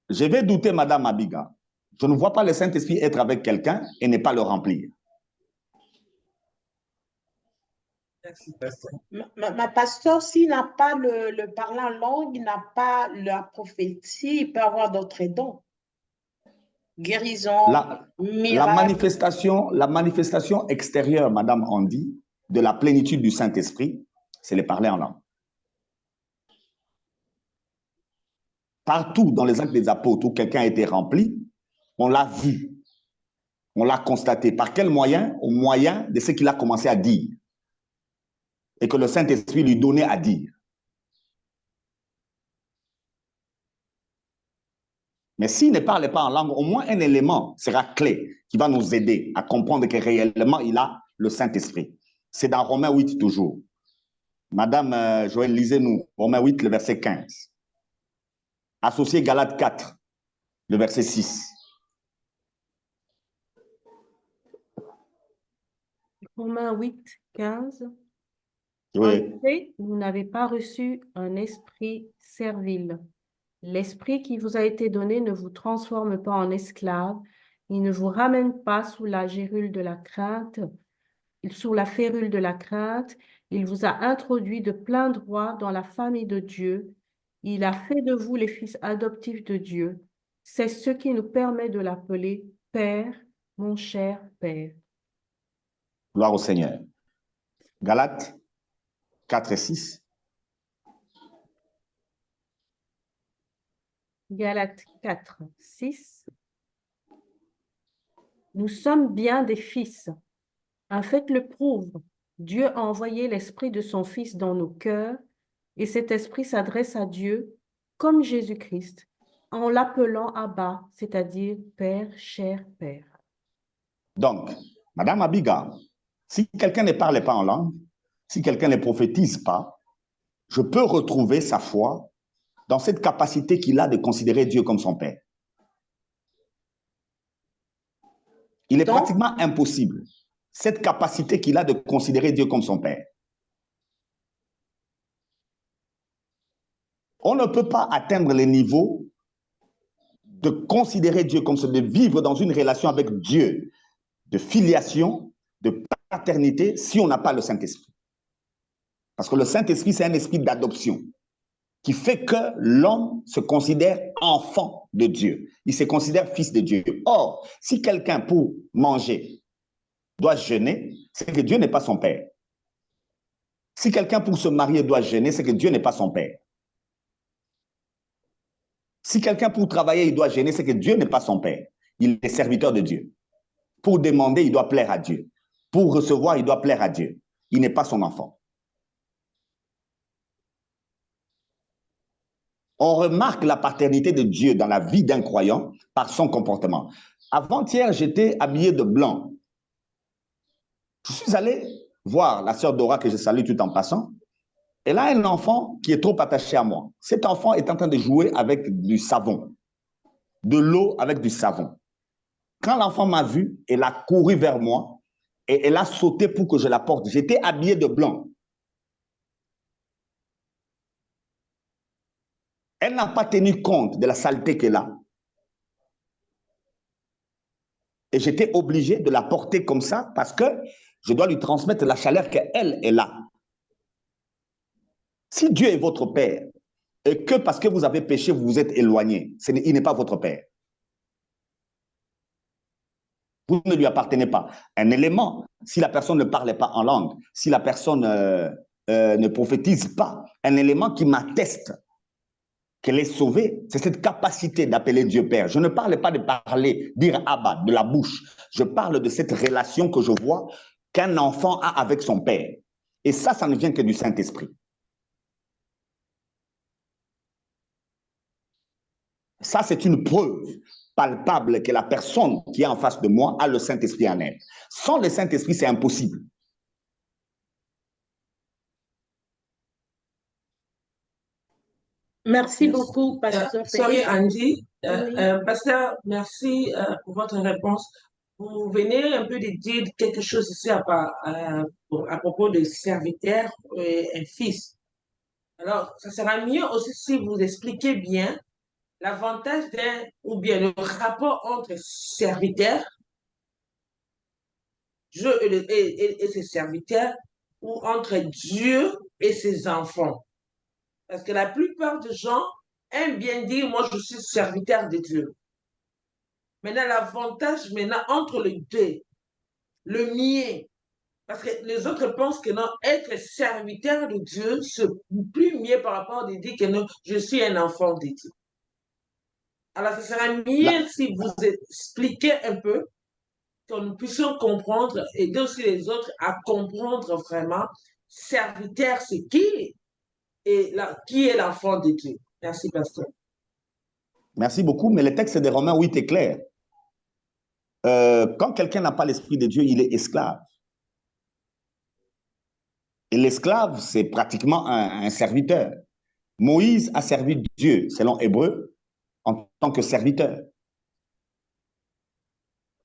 D: Je vais douter, Madame Abiga. Je ne vois pas le Saint-Esprit être avec quelqu'un et ne pas le remplir.
C: Merci, pasteur.
B: Ma pasteur, s'il n'a pas le parler en langue, il n'a pas la prophétie, il peut avoir d'autres dons. Guérison,
D: La
B: miracle.
D: manifestation extérieure, Madame Andy, de la plénitude du Saint-Esprit, c'est le parler en langue. Partout dans les actes des apôtres où quelqu'un a été rempli, on l'a vu, on l'a constaté. Par quel moyen? Au moyen de ce qu'il a commencé à dire et que le Saint-Esprit lui donnait à dire. Mais s'il ne parle pas en langue, au moins un élément sera clé qui va nous aider à comprendre que réellement, il a le Saint-Esprit. C'est dans Romains 8 toujours. Madame Joël, lisez-nous Romains 8, le verset 15. Associé Galates 4, le verset 6.
A: Romains 8, 15. En
D: Oui.
A: effet, vous n'avez pas reçu un esprit servile. L'esprit qui vous a été donné ne vous transforme pas en esclave. Il ne vous ramène pas sous la gérule de la crainte, sous la férule de la crainte. Il vous a introduit de plein droit dans la famille de Dieu. Il a fait de vous les fils adoptifs de Dieu. C'est ce qui nous permet de l'appeler Père, mon cher Père.
D: Gloire au Seigneur. Galates 4 et 6.
A: Galates 4, 6. Nous sommes bien des fils. Un fait le prouve. Dieu a envoyé l'Esprit de son Fils dans nos cœurs et cet Esprit s'adresse à Dieu comme Jésus-Christ en l'appelant Abba, c'est-à-dire Père, cher Père.
D: Donc, Madame Abiga, si quelqu'un ne parle pas en langue, si quelqu'un ne prophétise pas, je peux retrouver sa foi dans cette capacité qu'il a de considérer Dieu comme son Père. Il est pratiquement impossible, cette capacité qu'il a de considérer Dieu comme son Père. On ne peut pas atteindre les niveaux de considérer Dieu comme ça, de vivre dans une relation avec Dieu, de filiation, de paternité, si on n'a pas le Saint-Esprit. Parce que le Saint-Esprit, c'est un esprit d'adoption qui fait que l'homme se considère enfant de Dieu. Il se considère fils de Dieu. Or, si quelqu'un pour manger doit jeûner, c'est que Dieu n'est pas son père. Si quelqu'un pour se marier doit jeûner, c'est que Dieu n'est pas son père. Si quelqu'un pour travailler, il doit jeûner, c'est que Dieu n'est pas son père. Il est serviteur de Dieu. Pour demander, il doit plaire à Dieu. Pour recevoir, il doit plaire à Dieu. Il n'est pas son enfant. On remarque la paternité de Dieu dans la vie d'un croyant par son comportement. Avant-hier, j'étais habillé de blanc. Je suis allé voir la sœur Dora, que je salue tout en passant. Elle a un enfant qui est trop attaché à moi. Cet enfant est en train de jouer avec du savon, de l'eau avec du savon. Quand l'enfant m'a vu, elle a couru vers moi et elle a sauté pour que je la porte. J'étais habillé de blanc. Elle n'a pas tenu compte de la saleté qu'elle a. Et j'étais obligé de la porter comme ça parce que je dois lui transmettre la chaleur qu'elle a. Si Dieu est votre Père et que parce que vous avez péché, vous vous êtes éloigné, il n'est pas votre Père. Vous ne lui appartenez pas. Un élément, si la personne ne parle pas en langue, si la personne ne prophétise pas, un élément qui m'atteste qu'elle est sauvée, c'est cette capacité d'appeler Dieu Père. Je ne parle pas de parler, dire Abba, de la bouche. Je parle de cette relation que je vois qu'un enfant a avec son Père. Et ça ne vient que du Saint-Esprit. Ça, c'est une preuve palpable que la personne qui est en face de moi a le Saint-Esprit en elle. Sans le Saint-Esprit, c'est impossible.
A: Merci beaucoup, Pasteur.
C: Sorry, Angie.
A: Oui.
C: Pasteur, merci pour votre réponse. Vous venez un peu de dire quelque chose ici à propos de serviteur et un fils. Alors, ça sera mieux aussi si vous expliquez bien l'avantage ou bien le rapport entre serviteur, Dieu et ses serviteurs, ou entre Dieu et ses enfants. Parce que la plupart des gens aiment bien dire, moi je suis serviteur de Dieu. Maintenant, l'avantage entre les deux, le mien, parce que les autres pensent que non, être serviteur de Dieu, c'est plus mieux par rapport à dire que non, je suis un enfant de Dieu. Alors, ce sera mieux si vous expliquez un peu, que nous puissions comprendre, et aider aussi les autres à comprendre vraiment serviteur, c'est qui, et qui est l'enfant de Dieu. Merci, pasteur.
D: Merci beaucoup, mais le texte des Romains 8 est clair. Quand quelqu'un n'a pas l'Esprit de Dieu, il est esclave. Et l'esclave, c'est pratiquement un serviteur. Moïse a servi Dieu, selon Hébreu, en tant que serviteur.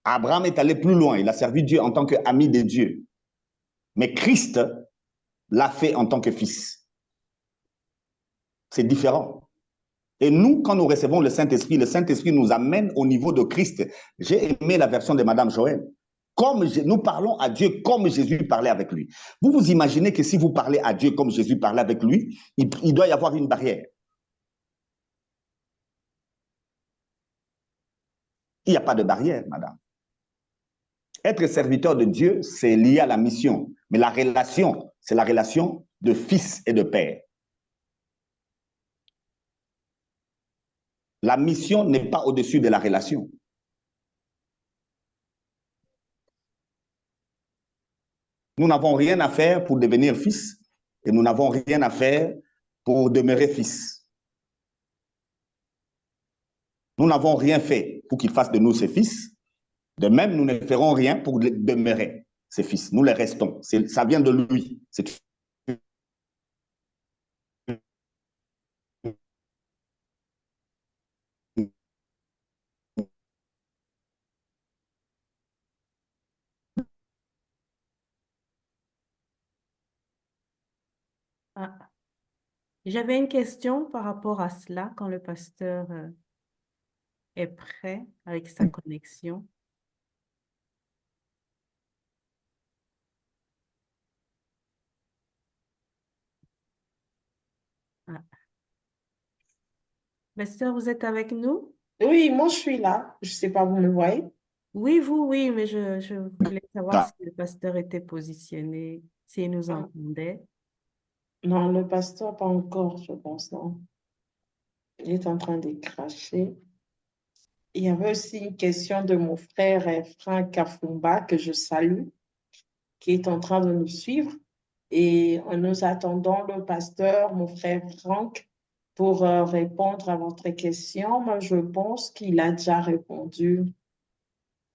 D: Abraham est allé plus loin, il a servi Dieu en tant qu'ami de Dieu. Mais Christ l'a fait en tant que fils. C'est différent. Et nous, quand nous recevons le Saint-Esprit nous amène au niveau de Christ. J'ai aimé la version de Madame Joël. Nous parlons à Dieu comme Jésus parlait avec lui. Vous vous imaginez que si vous parlez à Dieu comme Jésus parlait avec lui, il doit y avoir une barrière. Il n'y a pas de barrière, madame. Être serviteur de Dieu, c'est lié à la mission. Mais la relation, c'est la relation de fils et de père. La mission n'est pas au-dessus de la relation. Nous n'avons rien à faire pour devenir fils et nous n'avons rien à faire pour demeurer fils. Nous n'avons rien fait pour qu'il fasse de nous ses fils. De même, nous ne ferons rien pour demeurer ses fils. Nous les restons. Ça vient de lui.
A: Ah, j'avais une question par rapport à cela quand le pasteur est prêt avec sa connexion. Ah. Pasteur, vous êtes avec nous?
B: Oui, moi je suis là. Je ne sais pas, vous me voyez?
A: Oui, vous, oui, mais je voulais savoir si le pasteur était positionné, s'il nous
B: Ah,
A: entendait.
B: non, le pasteur, pas encore, je pense, non. Il est en train de cracher. Il y avait aussi une question de mon frère Franck Kafumba, que je salue, qui est en train de nous suivre. Et en nous attendant le pasteur, mon frère Franck, pour répondre à votre question. Moi, je pense qu'il a déjà répondu.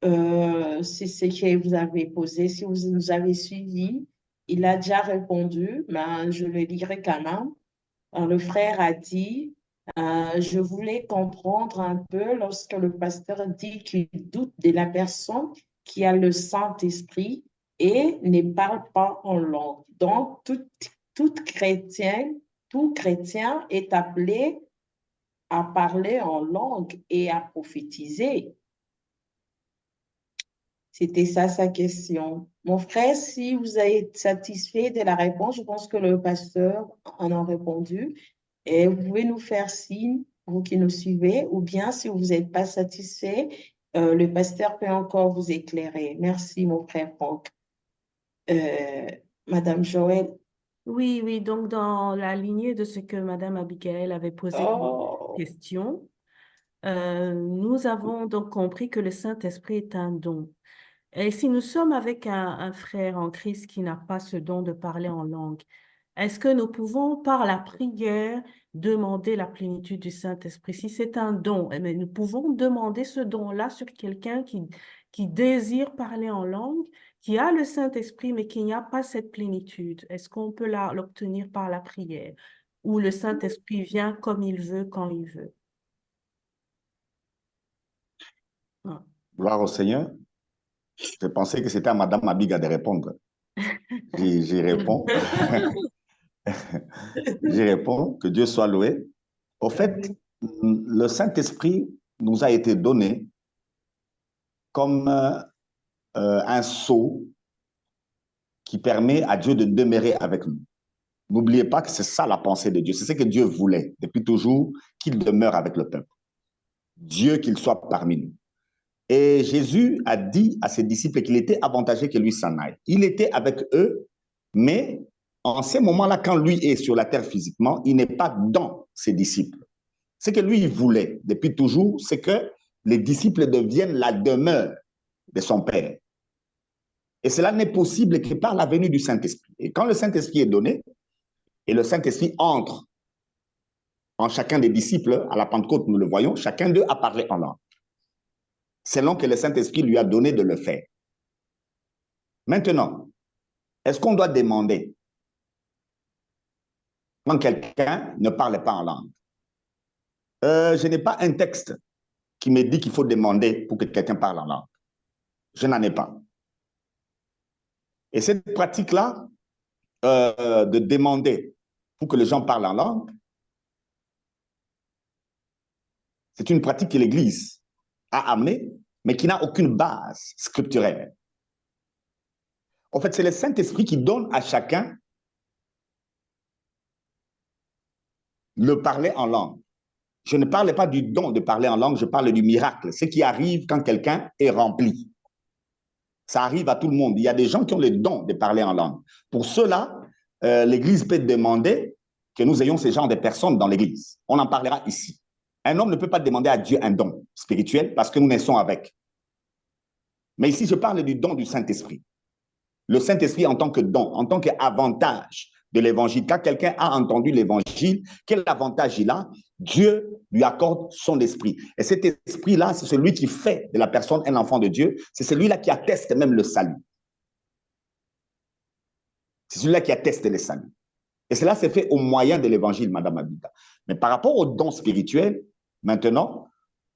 B: C'est ce que vous avez posé. Si vous nous avez suivis, il a déjà répondu, mais je le dirai quand même. Le frère a dit, je voulais comprendre un peu lorsque le pasteur dit qu'il doute de la personne qui a le Saint-Esprit et ne parle pas en langue. Donc, tout chrétien, tout chrétien est appelé à parler en langue et à prophétiser. C'était ça sa question. Mon frère, si vous êtes satisfait de la réponse, je pense que le pasteur en a répondu. Et vous pouvez nous faire signe, vous qui nous suivez, ou bien si vous n'êtes pas satisfait, le pasteur peut encore vous éclairer. Merci, mon frère Franck. Euh, Madame Joël.
A: Oui, oui, donc dans la lignée de ce que Madame Abigail avait posé comme
B: Oh,
A: question, nous avons donc compris que le Saint-Esprit est un don. Et si nous sommes avec un frère en Christ qui n'a pas ce don de parler en langue, est-ce que nous pouvons, par la prière, demander la plénitude du Saint-Esprit? Si c'est un don, eh bien, nous pouvons demander ce don-là sur quelqu'un qui désire parler en langue, qui a le Saint-Esprit, mais qui n'a pas cette plénitude. Est-ce qu'on peut l'obtenir par la prière? Ou le Saint-Esprit vient comme il veut, quand il veut? Ah.
D: Gloire au Seigneur. Je pensais que c'était à Madame Abiga de répondre. J'y réponds. J'y réponds. Que Dieu soit loué. Au fait, le Saint-Esprit nous a été donné comme un sceau qui permet à Dieu de demeurer avec nous. N'oubliez pas que c'est ça la pensée de Dieu. C'est ce que Dieu voulait depuis toujours, qu'il demeure avec le peuple. Dieu, qu'il soit parmi nous. Et Jésus a dit à ses disciples qu'il était avantageux que lui s'en aille. Il était avec eux, mais en ces moments-là, quand lui est sur la terre physiquement, il n'est pas dans ses disciples. Ce que lui, il voulait depuis toujours, c'est que les disciples deviennent la demeure de son Père. Et cela n'est possible que par la venue du Saint-Esprit. Et quand le Saint-Esprit est donné, et le Saint-Esprit entre en chacun des disciples, à la Pentecôte, nous le voyons, chacun d'eux a parlé en langue, selon que le Saint-Esprit lui a donné de le faire. Maintenant, est-ce qu'on doit demander quand quelqu'un ne parle pas en langue? Je n'ai pas un texte qui me dit qu'il faut demander pour que quelqu'un parle en langue. Je n'en ai pas. Et cette pratique-là, de demander pour que les gens parlent en langue, c'est une pratique que l'Église a amenée, mais qui n'a aucune base scripturelle. En fait, c'est le Saint-Esprit qui donne à chacun le parler en langue. Je ne parle pas du don de parler en langue, je parle du miracle, ce qui arrive quand quelqu'un est rempli. Ça arrive à tout le monde. Il y a des gens qui ont le don de parler en langue. Pour cela, l'Église peut demander que nous ayons ce genre de personnes dans l'Église. On en parlera ici. Un homme ne peut pas demander à Dieu un don spirituel parce que nous naissons avec. Mais ici, je parle du don du Saint-Esprit. Le Saint-Esprit en tant que don, en tant qu'avantage de l'évangile. Quand quelqu'un a entendu l'évangile, quel avantage il a? Dieu lui accorde son esprit. Et cet esprit-là, c'est celui qui fait de la personne un enfant de Dieu. C'est celui-là qui atteste même le salut. C'est celui-là qui atteste le salut. Et cela s'est fait au moyen de l'évangile, Madame Abida. Mais par rapport au don spirituel, maintenant,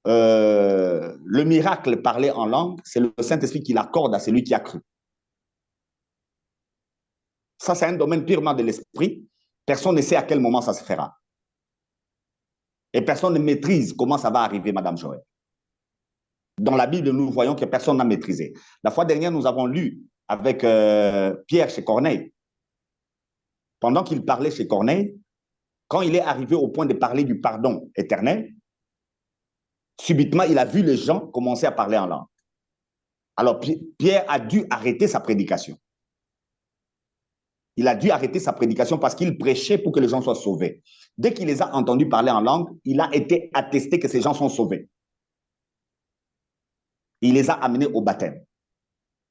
D: le miracle parlé en langue, c'est le Saint-Esprit qui l'accorde à celui qui a cru. Ça, c'est un domaine purement de l'esprit. Personne ne sait à quel moment ça se fera. Et personne ne maîtrise comment ça va arriver, Madame Joël. Dans la Bible, nous voyons que personne n'a maîtrisé. La fois dernière, nous avons lu avec Pierre chez Corneille. Pendant qu'il parlait chez Corneille, quand il est arrivé au point de parler du pardon éternel, subitement, il a vu les gens commencer à parler en langue. Alors, Pierre a dû arrêter sa prédication. Il a dû arrêter sa prédication parce qu'il prêchait pour que les gens soient sauvés. Dès qu'il les a entendus parler en langue, il a été attesté que ces gens sont sauvés. Il les a amenés au baptême,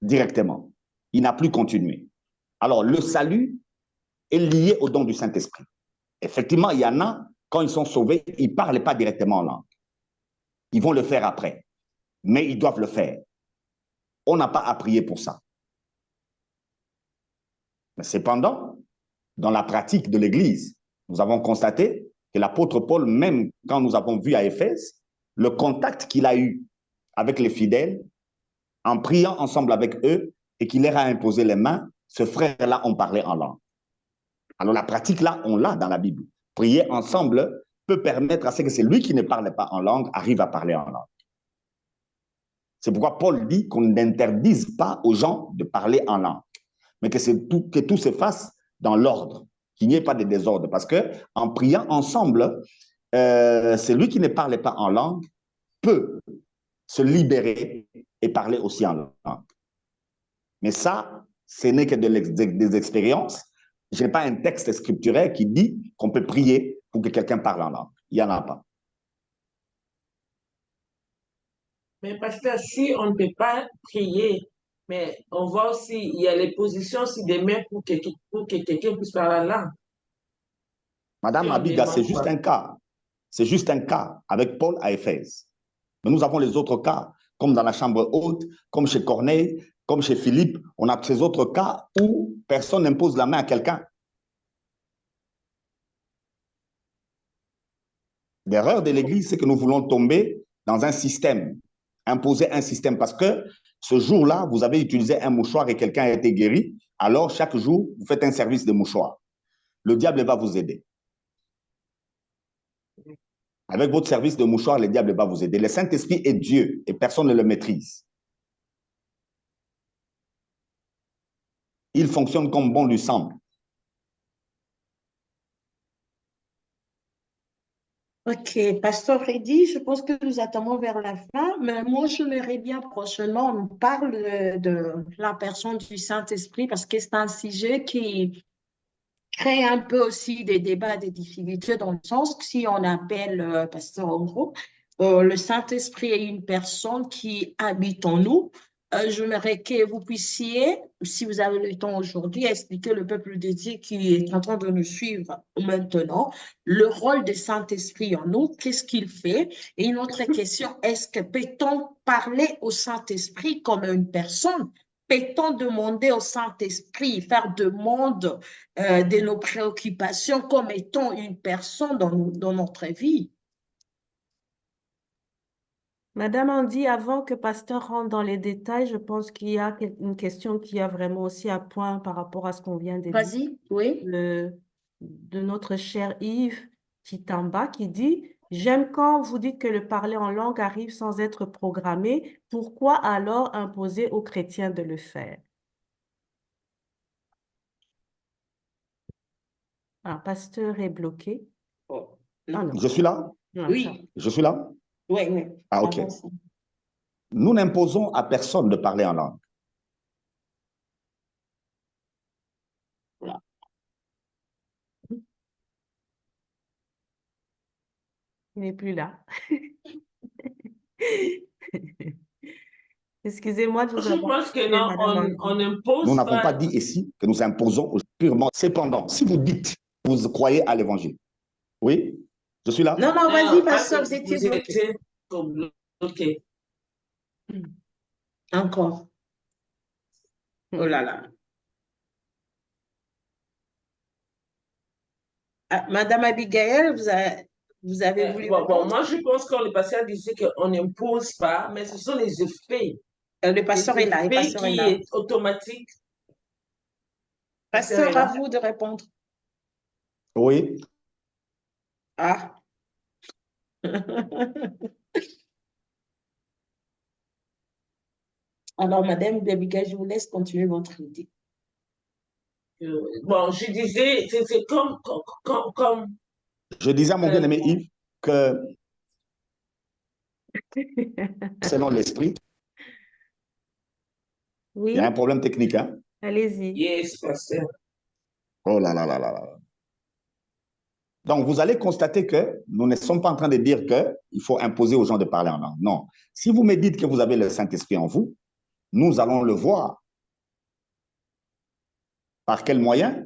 D: directement. Il n'a plus continué. Alors, le salut est lié au don du Saint-Esprit. Effectivement, il y en a, quand ils sont sauvés, ils ne parlent pas directement en langue. Ils vont le faire après. Mais ils doivent le faire. On n'a pas à prier pour ça. Mais cependant, dans la pratique de l'Église, nous avons constaté que l'apôtre Paul, même quand nous avons vu à Éphèse, le contact qu'il a eu avec les fidèles, en priant ensemble avec eux et qu'il leur a imposé les mains, ce frère-là ont parlé en langue. Alors la pratique là, on l'a dans la Bible. Prier ensemble peut permettre à ce que celui qui ne parle pas en langue arrive à parler en langue. C'est pourquoi Paul dit qu'on n'interdise pas aux gens de parler en langue, mais que tout se fasse dans l'ordre, qu'il n'y ait pas de désordre. Parce qu'en priant ensemble, celui qui ne parle pas en langue peut se libérer et parler aussi en langue. Mais ça, ce n'est que des expériences. Je n'ai pas un texte scripturaire qui dit qu'on peut prier pour que quelqu'un parle en langue. Il n'y en a pas.
C: Mais pasteur, si on ne peut pas prier, mais on voit aussi, il y a les positions aussi des mains pour que quelqu'un puisse parler en langue.
D: Madame Abiga, c'est juste un cas. C'est juste un cas avec Paul à Éphèse. Mais nous avons les autres cas, comme dans la chambre haute, comme chez Corneille, comme chez Philippe. On a ces autres cas où personne n'impose la main à quelqu'un. L'erreur de l'Église, c'est que nous voulons tomber dans un système, imposer un système, parce que ce jour-là, vous avez utilisé un mouchoir et quelqu'un a été guéri, alors chaque jour, vous faites un service de mouchoir. Le diable va vous aider. Avec votre service de mouchoir, le diable va vous aider. Le Saint-Esprit est Dieu et personne ne le maîtrise. Il fonctionne comme bon lui semble.
B: Ok, Pasteur Freddy, je pense que nous attendons vers la fin, mais moi, j'aimerais bien prochainement, on parle de la personne du Saint-Esprit parce que c'est un sujet qui crée un peu aussi des débats, des difficultés dans le sens que si on appelle, Pasteur, en gros, le Saint-Esprit est une personne qui habite en nous, j'aimerais que vous puissiez, si vous avez le temps aujourd'hui, expliquer le peuple de Dieu qui est en train de nous suivre maintenant, le rôle du Saint-Esprit en nous, qu'est-ce qu'il fait? Et une autre question, est-ce que peut-on parler au Saint-Esprit comme une personne? Peut-on demander au Saint-Esprit, faire demande de nos préoccupations comme étant une personne dans notre vie?
A: Madame Andy, avant que Pasteur rentre dans les détails, je pense qu'il y a une question qui a vraiment aussi un point par rapport à ce qu'on vient de dire
B: Vas-y, oui.
A: de notre cher Yves Titamba qui dit, j'aime quand vous dites que le parler en langue arrive sans être programmé. Pourquoi alors imposer aux chrétiens de le faire? Un pasteur est bloqué.
B: Oh,
A: Ah
B: non.
A: non,
D: Je suis là?
A: non, ça.
B: Oui,
D: Je suis là?
B: oui, oui.
D: Ah, ok.
B: Avance.
D: Nous n'imposons à personne de parler en langue.
B: Voilà.
A: Il n'est plus là. Excusez-moi de vous
C: Je
A: avoir
C: pense que
A: coupé,
C: non,
A: Madame
C: on
A: Andy.
D: Nous
C: n'impose
D: n'avons pas
C: pas.
D: dit ici que nous imposons purement. Cependant, si vous dites que vous croyez à l'évangile, oui, je suis là?
B: Non, non, vas-y,
C: Pas que
B: pasteur, vous étiez
C: vous
B: bloqué.
C: étiez bloqué.
B: Encore. Oh là là. Ah, Madame Abigail, vous avez voulu répondre?
C: Moi, je pense qu'on est passé à dire qu'on n'impose pas, mais ce sont
B: Le pasteur
C: les
B: est là, le
C: effets
B: pasteur est
C: qui
B: là.
C: est automatique. Pasteur est
B: Pasteur, à
C: là.
B: vous de répondre.
D: Oui.
B: Ah. Alors, Madame Abigail, je vous laisse continuer votre idée.
C: Bon, je disais, c'est comme
D: Je disais à mon bien-aimé Yves que selon l'esprit, il y a un
A: Oui,
D: problème technique, hein?
A: allez-y.
C: yes, pasteur.
D: Oh là là là là là. Donc, vous allez constater que nous ne sommes pas en train de dire qu'il faut imposer aux gens de parler en langue. Non. Si vous me dites que vous avez le Saint-Esprit en vous, nous allons le voir. Par quel moyen?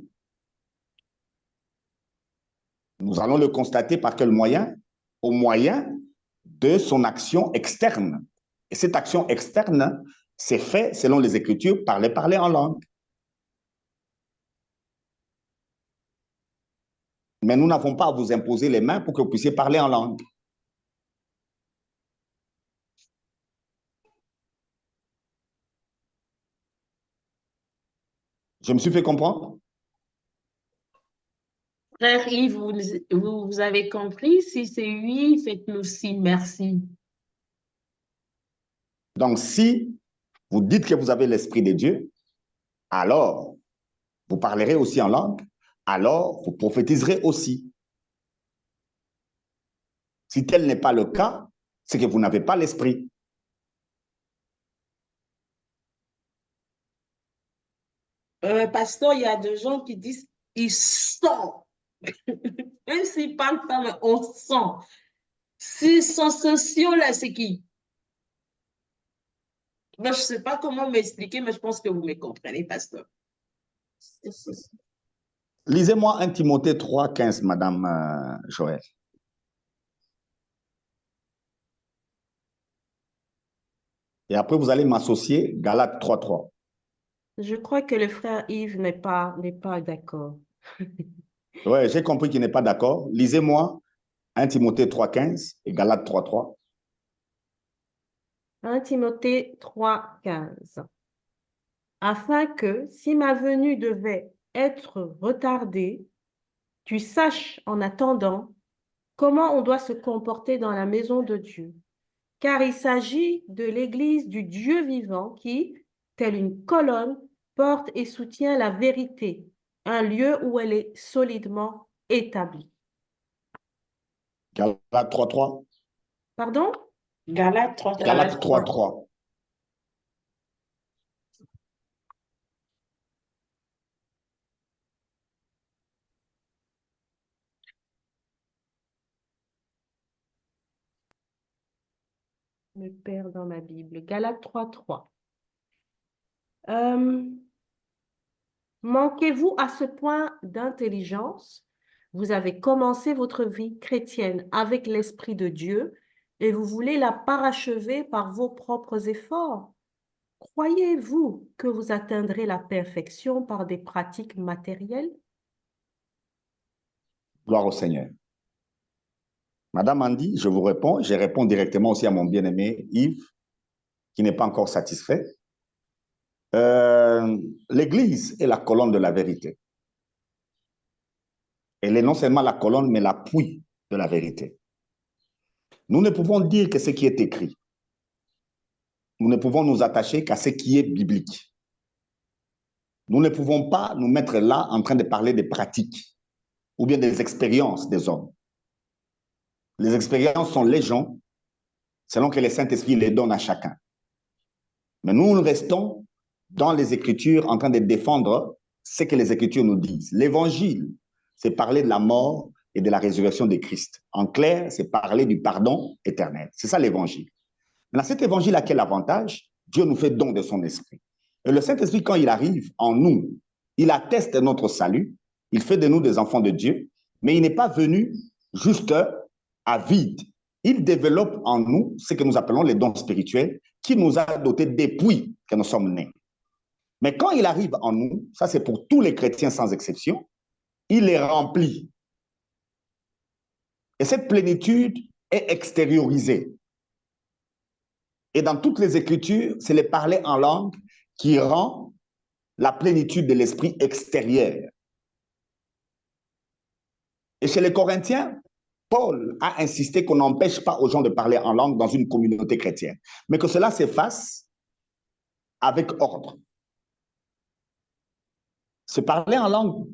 D: Nous allons le constater par quel moyen? Au moyen de son action externe. Et cette action externe, c'est fait, selon les Écritures, par les parler en langue. Mais nous n'avons pas à vous imposer les mains pour que vous puissiez parler en langue. Je me suis fait comprendre?
B: Frère Yves, vous avez compris? Si c'est oui, faites-nous signe, merci.
D: Donc, si vous dites que vous avez l'Esprit de Dieu, alors vous parlerez aussi en langue, alors vous prophétiserez aussi. Si tel n'est pas le cas, c'est que vous n'avez pas l'Esprit.
B: Pasteur, il y a des gens qui disent ils sont. Même s'ils ne parlent pas, mais on sent. Ces sensations-là, c'est qui? Moi, je ne sais pas comment m'expliquer, mais je pense que vous me comprenez, pasteur.
D: Lisez-moi 1 Timothée 3, 15, Madame Joël. Et après, vous allez m'associer Galates 3, 3.
A: Je crois que le frère Yves n'est pas d'accord.
D: Ouais, j'ai compris qu'il n'est pas d'accord. Lisez-moi 1 Timothée 3, 15 et Galates 3, 3.
A: 1 Timothée 3, 15. Afin que, si ma venue devait être retardée, tu saches en attendant comment on doit se comporter dans la maison de Dieu. Car il s'agit de l'Église du Dieu vivant qui, telle une colonne, porte et soutient la vérité, un lieu où elle est solidement établie.
D: Galates 3, 3.
A: Pardon?
B: Galates 3, 3.
D: Galates 3, 3.
A: Je me perds dans ma Bible. Galates 3, 3. Euh, Manquez-vous à ce point d'intelligence? Vous avez commencé votre vie chrétienne avec l'Esprit de Dieu et vous voulez la parachever par vos propres efforts. Croyez-vous que vous atteindrez la perfection par des pratiques matérielles?
D: Gloire au Seigneur. Madame Andy, je vous réponds. Je réponds directement aussi à mon bien-aimé Yves, qui n'est pas encore satisfait. L'Église est la colonne de la vérité. Elle est non seulement la colonne, mais l'appui de la vérité. Nous ne pouvons dire que ce qui est écrit. Nous ne pouvons nous attacher qu'à ce qui est biblique. Nous ne pouvons pas nous mettre là en train de parler des pratiques ou bien des expériences des hommes. Les expériences sont les gens selon que le Saint-Esprit les donne à chacun. Mais nous restons dans les Écritures en train de défendre ce que les Écritures nous disent. L'Évangile, c'est parler de la mort et de la résurrection de Christ. En clair, c'est parler du pardon éternel. C'est ça l'Évangile. Maintenant, cet Évangile a quel avantage? Dieu nous fait don de son Esprit. Et le Saint-Esprit, quand il arrive en nous, il atteste notre salut, il fait de nous des enfants de Dieu, mais il n'est pas venu juste à vide. Il développe en nous ce que nous appelons les dons spirituels, qui nous a dotés depuis que nous sommes nés. Mais quand il arrive en nous, ça c'est pour tous les chrétiens sans exception, il les remplit. Et cette plénitude est extériorisée. Et dans toutes les Écritures, c'est le parler en langue qui rend la plénitude de l'esprit extérieur. Et chez les Corinthiens, Paul a insisté qu'on n'empêche pas aux gens de parler en langue dans une communauté chrétienne, mais que cela s'efface avec ordre. Se parler en langue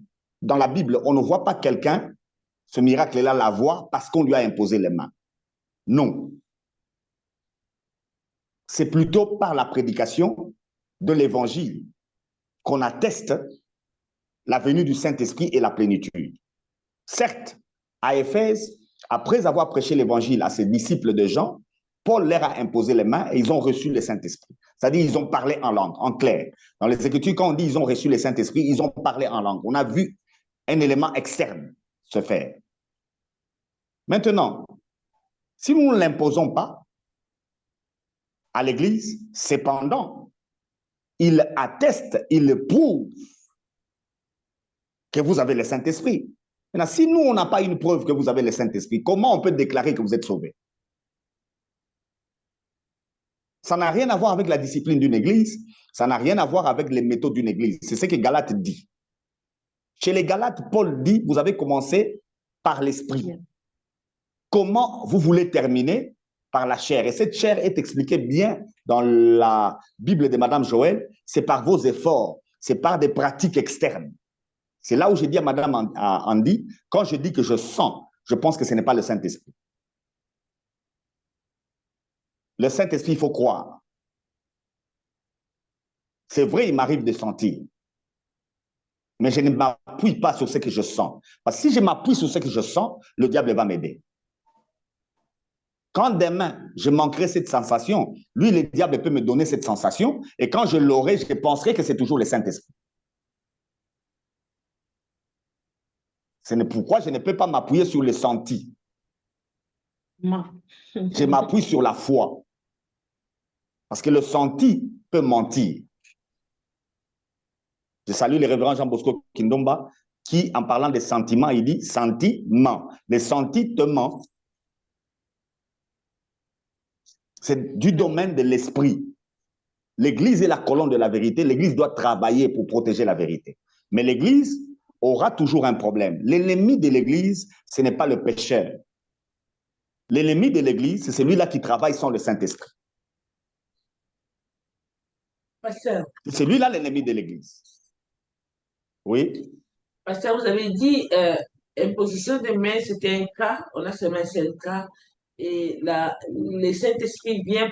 D: dans la Bible, on ne voit pas quelqu'un, ce miracle-là, la voir parce qu'on lui a imposé les mains. Non. C'est plutôt par la prédication de l'Évangile qu'on atteste la venue du Saint-Esprit et la plénitude. Certes, à Éphèse, après avoir prêché l'Évangile à ses disciples de Jean, Paul leur a imposé les mains et ils ont reçu le Saint-Esprit. C'est-à-dire ils ont parlé en langue, en clair. Dans les Écritures, quand on dit ils ont reçu le Saint-Esprit, ils ont parlé en langue. On a vu un élément externe se faire. Maintenant, si nous ne l'imposons pas à l'Église, cependant, il atteste, il prouve que vous avez le Saint-Esprit. Maintenant, si nous, on n'a pas une preuve que vous avez le Saint-Esprit, comment on peut déclarer que vous êtes sauvés? Ça n'a rien à voir avec la discipline d'une église, ça n'a rien à voir avec les méthodes d'une église. C'est ce que Galate dit. Chez les Galates, Paul dit, vous avez commencé par l'esprit. Comment vous voulez terminer? Par la chair. Et cette chair est expliquée bien dans la Bible de Madame Joël, c'est par vos efforts, c'est par des pratiques externes. C'est là où j'ai dit à Madame Andy, quand je dis que je sens, je pense que ce n'est pas le Saint-Esprit. Le Saint-Esprit, il faut croire. C'est vrai, il m'arrive de sentir. Mais je ne m'appuie pas sur ce que je sens. Parce que si je m'appuie sur ce que je sens, le diable va m'aider. Quand demain, je manquerai cette sensation, lui, le diable peut me donner cette sensation, et quand je l'aurai, je penserai que c'est toujours le Saint-Esprit. C'est pourquoi je ne peux pas m'appuyer sur le senti. Je m'appuie sur la foi. Parce que le senti peut mentir. Je salue le révérend Jean Bosco Kindomba, qui, en parlant des sentiments, il dit sentiment. Les sentis te mentent. C'est du domaine de l'esprit. L'Église est la colonne de la vérité. L'Église doit travailler pour protéger la vérité. Mais l'Église aura toujours un problème. L'ennemi de l'Église, ce n'est pas le pécheur. L'ennemi de l'Église, c'est celui-là qui travaille sans le Saint-Esprit.
C: Pasteur,
D: C'est celui-là l'ennemi de l'Église. Oui.
C: Pasteur, vous avez dit imposition des mains, c'était un cas, on a seulement un seul cas, et le Saint-Esprit vient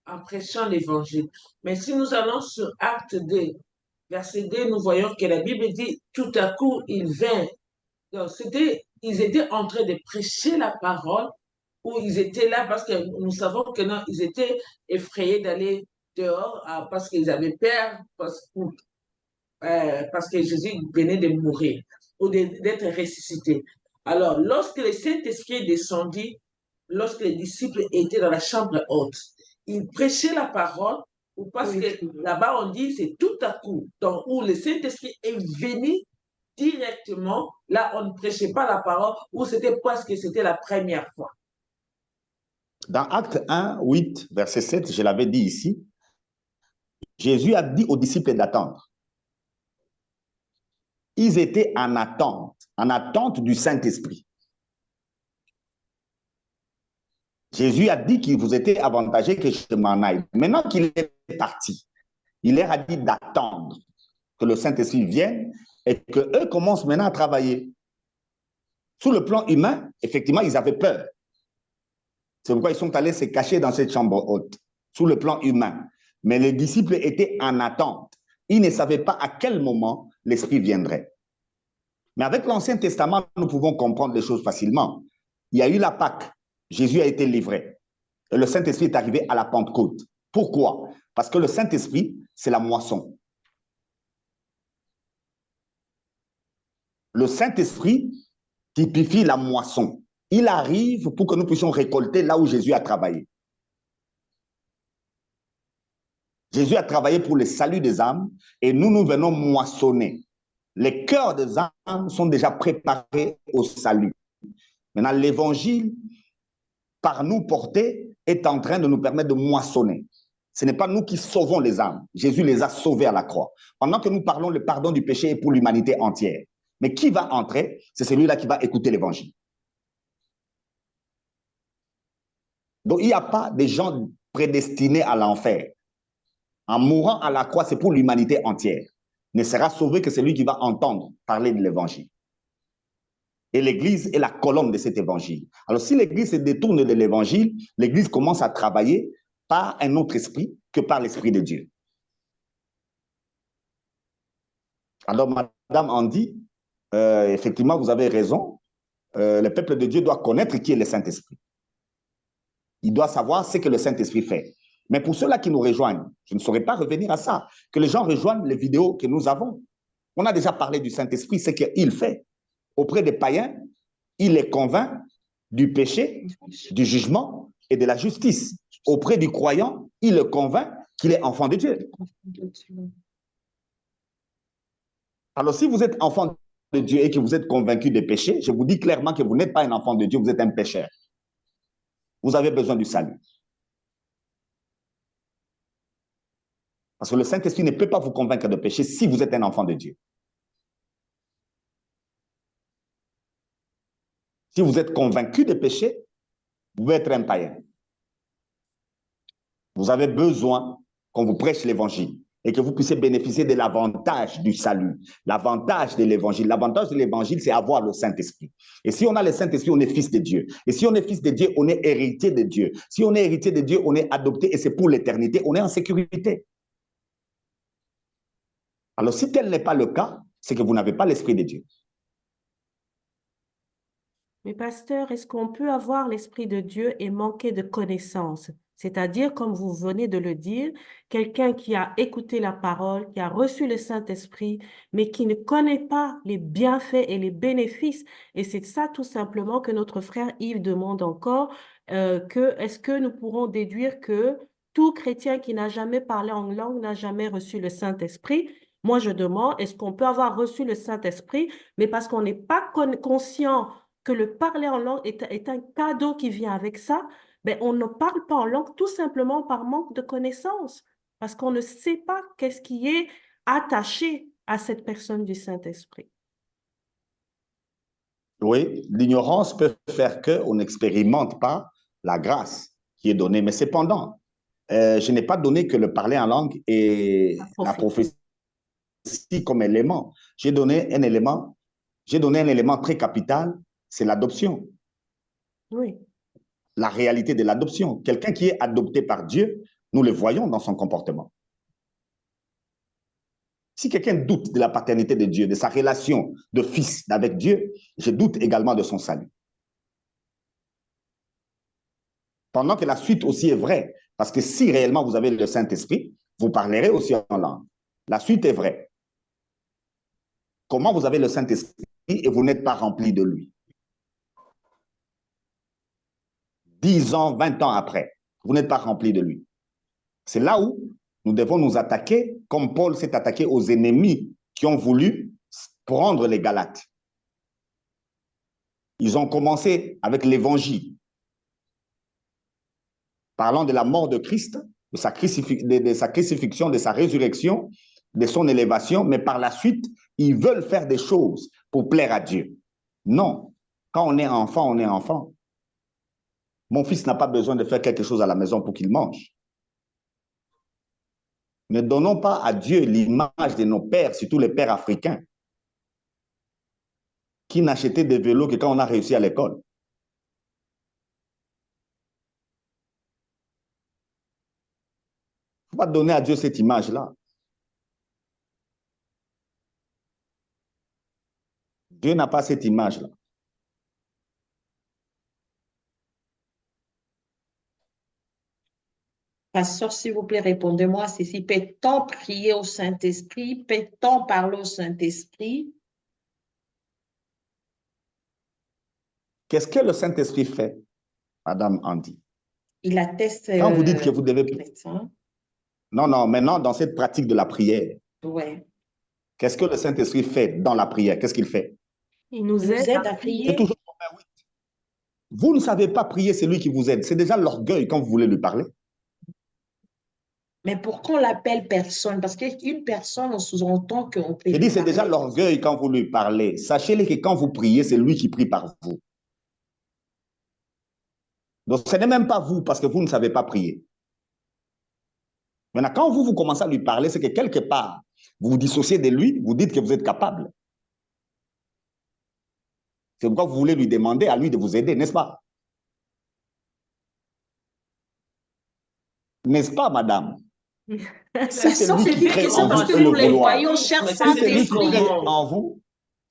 C: en prêchant l'Évangile. Mais si nous allons sur Acte 2, verset 2, nous voyons que la Bible dit, tout à coup, il vint. Donc, ils étaient en train de prêcher la parole, ou ils étaient là parce que nous savons que non, ils étaient effrayés d'aller dehors parce qu'ils avaient peur, parce que Jésus venait de mourir ou d'être ressuscité. Alors, lorsque le Saint-Esprit descendit, lorsque les disciples étaient dans la chambre haute, ils prêchaient la parole, ou parce
B: Oui,
C: que là-bas on dit c'est tout à coup, donc où le Saint-Esprit est venu directement, là on ne prêchait pas la parole, ou c'était parce que c'était la première fois.
D: Dans Acte 1, 8, verset 7, je l'avais dit ici, Jésus a dit aux disciples d'attendre. Ils étaient en attente du Saint-Esprit. Jésus a dit qu'il vous était avantagé que je m'en aille. Maintenant qu'il est parti, il leur a dit d'attendre que le Saint-Esprit vienne et qu'eux commencent maintenant à travailler. Sous le plan humain, effectivement, ils avaient peur. C'est pourquoi ils sont allés se cacher dans cette chambre haute, sous le plan humain. Mais les disciples étaient en attente. Ils ne savaient pas à quel moment l'Esprit viendrait. Mais avec l'Ancien Testament, nous pouvons comprendre les choses facilement. Il y a eu la Pâque. Jésus a été livré. Et le Saint-Esprit est arrivé à la Pentecôte. Pourquoi? Parce que le Saint-Esprit, c'est la moisson. Le Saint-Esprit typifie la moisson. Il arrive pour que nous puissions récolter là où Jésus a travaillé. Jésus a travaillé pour le salut des âmes et nous venons moissonner. Les cœurs des âmes sont déjà préparés au salut. Maintenant, l'évangile, par nous porté, est en train de nous permettre de moissonner. Ce n'est pas nous qui sauvons les âmes. Jésus les a sauvés à la croix. Pendant que nous parlons, le pardon du péché est pour l'humanité entière. Mais qui va entrer? C'est celui-là qui va écouter l'évangile. Donc, il n'y a pas des gens prédestinés à l'enfer. En mourant à la croix, c'est pour l'humanité entière. Ne sera sauvé que celui qui va entendre parler de l'évangile. Et l'Église est la colonne de cet évangile. Alors, si l'Église se détourne de l'évangile, l'Église commence à travailler par un autre esprit que par l'Esprit de Dieu. Alors, Madame Andy, effectivement, vous avez raison. Le peuple de Dieu doit connaître qui est le Saint-Esprit. Il doit savoir ce que le Saint-Esprit fait. Mais pour ceux-là qui nous rejoignent, je ne saurais pas revenir à ça, que les gens rejoignent les vidéos que nous avons. On a déjà parlé du Saint-Esprit, ce qu'il fait. Auprès des païens, il les convainc du péché, du jugement et de la justice. Auprès du croyant, il le convainc qu'il est enfant de Dieu. Alors, si vous êtes enfant de Dieu et que vous êtes convaincu des péchés, je vous dis clairement que vous n'êtes pas un enfant de Dieu, vous êtes un pécheur. Vous avez besoin du salut. Parce que le Saint-Esprit ne peut pas vous convaincre de péché si vous êtes un enfant de Dieu. Si vous êtes convaincu de péché, vous pouvez être un païen. Vous avez besoin qu'on vous prêche l'évangile et que vous puissiez bénéficier de l'avantage du salut, l'avantage de l'évangile. L'avantage de l'évangile, c'est avoir le Saint-Esprit. Et si on a le Saint-Esprit, on est fils de Dieu. Et si on est fils de Dieu, on est héritier de Dieu. Si on est héritier de Dieu, on est adopté et c'est pour l'éternité. On est en sécurité. Alors, si tel n'est pas le cas, c'est que vous n'avez pas l'Esprit de Dieu.
A: Mais pasteur, est-ce qu'on peut avoir l'Esprit de Dieu et manquer de connaissances? C'est-à-dire, comme vous venez de le dire, quelqu'un qui a écouté la parole, qui a reçu le Saint-Esprit, mais qui ne connaît pas les bienfaits et les bénéfices. Et c'est ça tout simplement que notre frère Yves demande encore, est-ce que nous pourrons déduire que tout chrétien qui n'a jamais parlé en langue n'a jamais reçu le Saint-Esprit? Moi, je demande, est-ce qu'on peut avoir reçu le Saint-Esprit, mais parce qu'on n'est pas conscient que le parler en langue est un cadeau qui vient avec ça, ben, on ne parle pas en langue tout simplement par manque de connaissances, parce qu'on ne sait pas qu'est-ce qui est attaché à cette personne du Saint-Esprit.
D: Oui, l'ignorance peut faire qu'on n'expérimente pas la grâce qui est donnée. Mais cependant, je n'ai pas donné que le parler en langue et la prophétie comme élément. J'ai donné un élément très capital, c'est l'adoption.
A: Oui.
D: La réalité de l'adoption. Quelqu'un qui est adopté par Dieu, nous le voyons dans son comportement. Si quelqu'un doute de la paternité de Dieu, de sa relation de fils avec Dieu, je doute également de son salut. Pendant que la suite aussi est vraie, Parce que si réellement vous avez le Saint-Esprit, vous parlerez aussi en langue. La suite est vraie. Comment vous avez le Saint-Esprit et vous n'êtes pas rempli de lui? 10 ans, 20 ans après, vous n'êtes pas rempli de lui. C'est là où nous devons nous attaquer, comme Paul s'est attaqué aux ennemis qui ont voulu prendre les Galates. Ils ont commencé avec l'évangile, parlant de la mort de Christ, de sa crucifixion, de sa résurrection, de son élévation, mais par la suite, ils veulent faire des choses pour plaire à Dieu. Non, quand on est enfant, on est enfant. Mon fils n'a pas besoin de faire quelque chose à la maison pour qu'il mange. Ne donnons pas à Dieu l'image de nos pères, surtout les pères africains, qui n'achetaient des vélos que quand on a réussi à l'école. Il ne faut pas donner à Dieu cette image-là. Dieu n'a pas cette image-là.
B: Pasteur, s'il vous plaît, répondez-moi à ceci. Peut-on prier au Saint-Esprit? Peut-on parler au Saint-Esprit?
D: Qu'est-ce que le Saint-Esprit fait, Madame Andy?
B: Il atteste
D: Quand vous dites que vous devez...
B: chrétien.
D: Non, non, maintenant, dans cette pratique de la prière,
B: Ouais.
D: qu'est-ce que le Saint-Esprit fait dans la prière? Qu'est-ce qu'il fait?
A: Il nous
B: Il nous
A: aide
B: aide
A: à
B: à
A: prier.
D: C'est
B: prier.
D: toujours Romains 8. Vous ne savez pas prier, c'est lui qui vous aide. C'est déjà l'orgueil quand vous voulez lui parler.
B: Mais pourquoi on l'appelle personne? Parce qu'une personne, on sous-entend qu'on peut
D: Je
B: lui
D: dis, c'est
B: parler.
D: déjà l'orgueil quand vous lui parlez. Sachez-le que quand vous priez, c'est lui qui prie par vous. Donc, ce n'est même pas vous parce que vous ne savez pas prier. Maintenant, quand vous commencez à lui parler, c'est que quelque part, vous vous dissociez de lui, vous dites que vous êtes capable. C'est pourquoi vous voulez lui demander à lui de vous aider, n'est-ce pas? N'est-ce pas, madame? Si c'est lui qui crée en vous
B: parce que
D: et le
B: nous, les
D: vouloir,
B: voyons, cher
C: Mais
D: si c'est lui qui
B: Saint-Esprit.
D: crée en vous,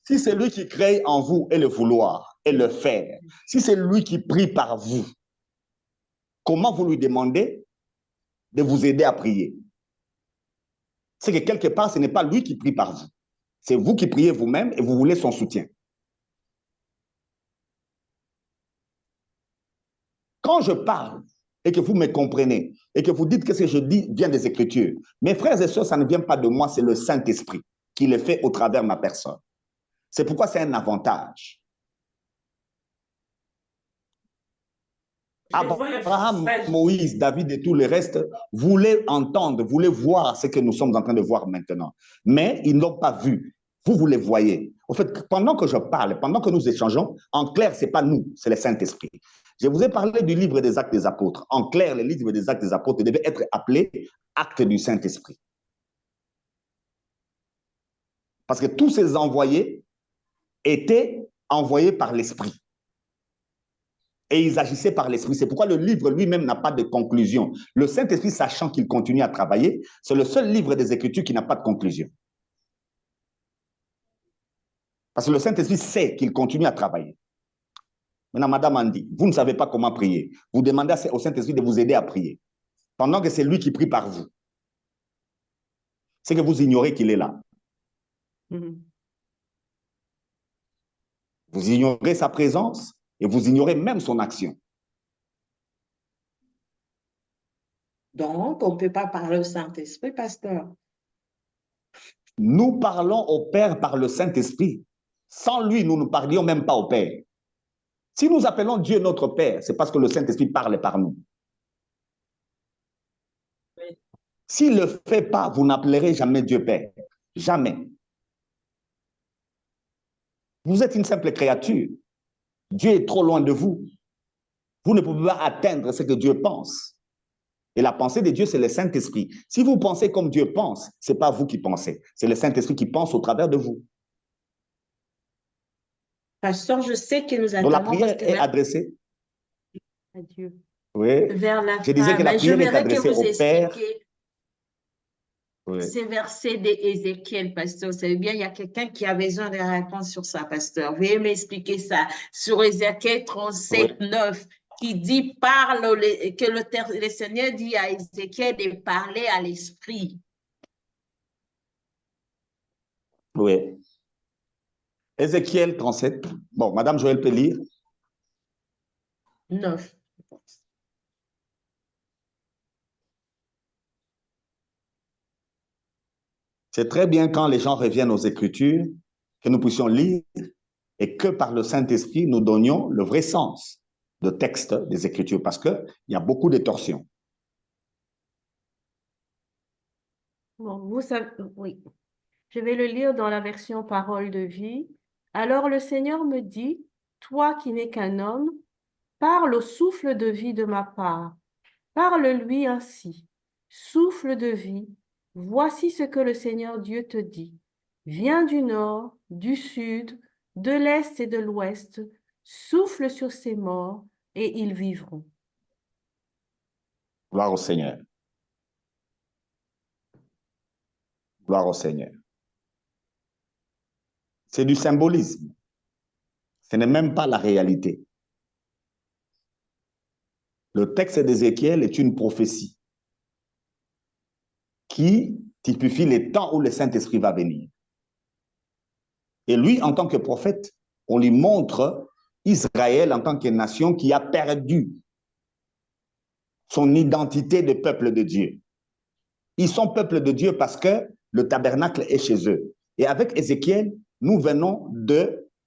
D: si c'est lui qui crée en vous et le vouloir et le faire, si c'est lui qui prie par vous, comment vous lui demandez de vous aider à prier? C'est que quelque part, ce n'est pas lui qui prie par vous. C'est vous qui priez vous-même et vous voulez son soutien. Quand je parle et que vous me comprenez et que vous dites que ce que je dis vient des Écritures, mes frères et sœurs, ça ne vient pas de moi, c'est le Saint-Esprit qui le fait au travers de ma personne. C'est pourquoi c'est un avantage. Abraham, Moïse, David et tout le reste voulaient entendre, voulaient voir ce que nous sommes en train de voir maintenant. Mais ils n'ont pas vu. Vous les voyez. En fait, pendant que je parle, pendant que nous échangeons, en clair, ce n'est pas nous, c'est le Saint-Esprit. Je vous ai parlé du livre des Actes des Apôtres. En clair, le livre des Actes des Apôtres devait être appelé Actes du Saint-Esprit. Parce que tous ces envoyés étaient envoyés par l'Esprit. Et ils agissaient par l'Esprit. C'est pourquoi le livre lui-même n'a pas de conclusion. Le Saint-Esprit, sachant qu'il continue à travailler, c'est le seul livre des Écritures qui n'a pas de conclusion. Parce que le Saint-Esprit sait qu'il continue à travailler. Maintenant, Madame Andy, vous ne savez pas comment prier. Vous demandez au Saint-Esprit de vous aider à prier. Pendant que c'est lui qui prie par vous. C'est que vous ignorez qu'il est là. Vous ignorez sa présence et vous ignorez même son action.
B: Donc, on ne peut pas parler au Saint-Esprit, pasteur.
D: Nous parlons au Père par le Saint-Esprit. Sans lui, nous ne parlions même pas au Père. Si nous appelons Dieu notre Père, c'est parce que le Saint-Esprit parle par nous. S'il ne le fait pas, vous n'appellerez jamais Dieu Père. Jamais. Vous êtes une simple créature. Dieu est trop loin de vous. Vous ne pouvez pas atteindre ce que Dieu pense. Et la pensée de Dieu, c'est le Saint-Esprit. Si vous pensez comme Dieu pense, ce n'est pas vous qui pensez. C'est le Saint-Esprit qui pense au travers de vous.
B: Pasteur, je sais que nous
D: Donc la
B: attendons
D: prière est adressée
A: à Dieu.
D: Oui.
B: Vers la
D: Je disais
B: fin,
D: que la
B: mais
D: prière est
B: j'aimerais que
D: adressée
B: vous
D: au Père.
B: expliquiez
D: Oui.
B: ces versets d'Ézéchiel, pasteur. Vous savez bien, il y a quelqu'un qui a besoin de réponse sur ça, pasteur. Veuillez m'expliquer ça. Sur Ézéchiel 37, 9, qui dit parle, que le Seigneur dit à Ézéchiel de parler à l'esprit.
D: Oui. Ézéchiel 37. Bon, Madame Joël peut lire.
B: 9.
D: C'est très bien quand les gens reviennent aux Écritures, que nous puissions lire et que par le Saint-Esprit, nous donnions le vrai sens de texte des Écritures, parce qu'il y a beaucoup de torsions.
A: Bon, vous savez, oui. Je vais le lire dans la version Parole de vie. Alors le Seigneur me dit, toi qui n'es qu'un homme, parle au souffle de vie de ma part. Parle-lui ainsi. Souffle de vie, voici ce que le Seigneur Dieu te dit. Viens du nord, du sud, de l'est et de l'ouest, souffle sur ces morts et ils vivront.
D: Gloire au Seigneur. Gloire au Seigneur. C'est du symbolisme. Ce n'est même pas la réalité. Le texte d'Ézéchiel est une prophétie qui typifie les temps où le Saint-Esprit va venir. Et lui, en tant que prophète, on lui montre Israël en tant que nation qui a perdu son identité de peuple de Dieu. Ils sont peuple de Dieu parce que le tabernacle est chez eux. Et avec Ézéchiel, nous venons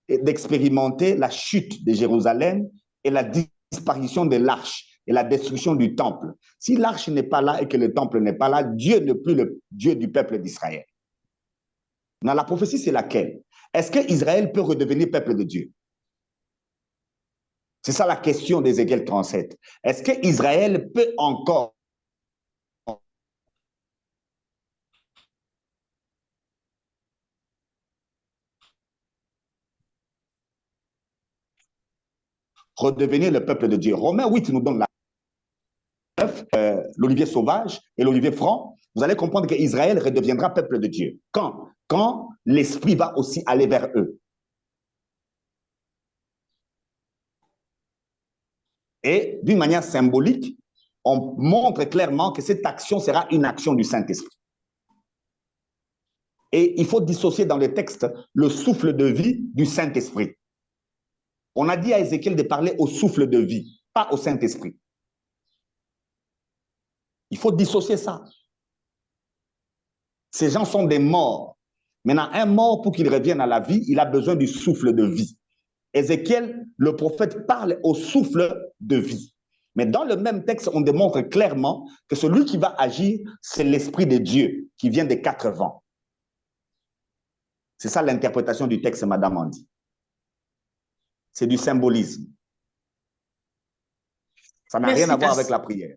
D: d'expérimenter la chute de Jérusalem et la disparition de l'arche et la destruction du temple. Si l'arche n'est pas là et que le temple n'est pas là, Dieu n'est plus le Dieu du peuple d'Israël. Dans la prophétie, c'est laquelle? Est-ce qu'Israël peut redevenir peuple de Dieu? C'est ça la question d'Ézéchiel 37. Est-ce qu'Israël peut encore redevenir le peuple de Dieu? Romains 8 nous donne l'olivier sauvage et l'olivier franc. Vous allez comprendre qu'Israël redeviendra peuple de Dieu. Quand? Quand l'Esprit va aussi aller vers eux. Et d'une manière symbolique, on montre clairement que cette action sera une action du Saint-Esprit. Et il faut dissocier dans les textes le souffle de vie du Saint-Esprit. On a dit à Ézéchiel de parler au souffle de vie, pas au Saint-Esprit. Il faut dissocier ça. Ces gens sont des morts. Maintenant, un mort, pour qu'il revienne à la vie, il a besoin du souffle de vie. Ézéchiel, le prophète, parle au souffle de vie. Mais dans le même texte, on démontre clairement que celui qui va agir, c'est l'Esprit de Dieu qui vient des 4 vents. C'est ça l'interprétation du texte, Madame Andy. C'est du symbolisme. Ça n'a rien à voir avec la prière.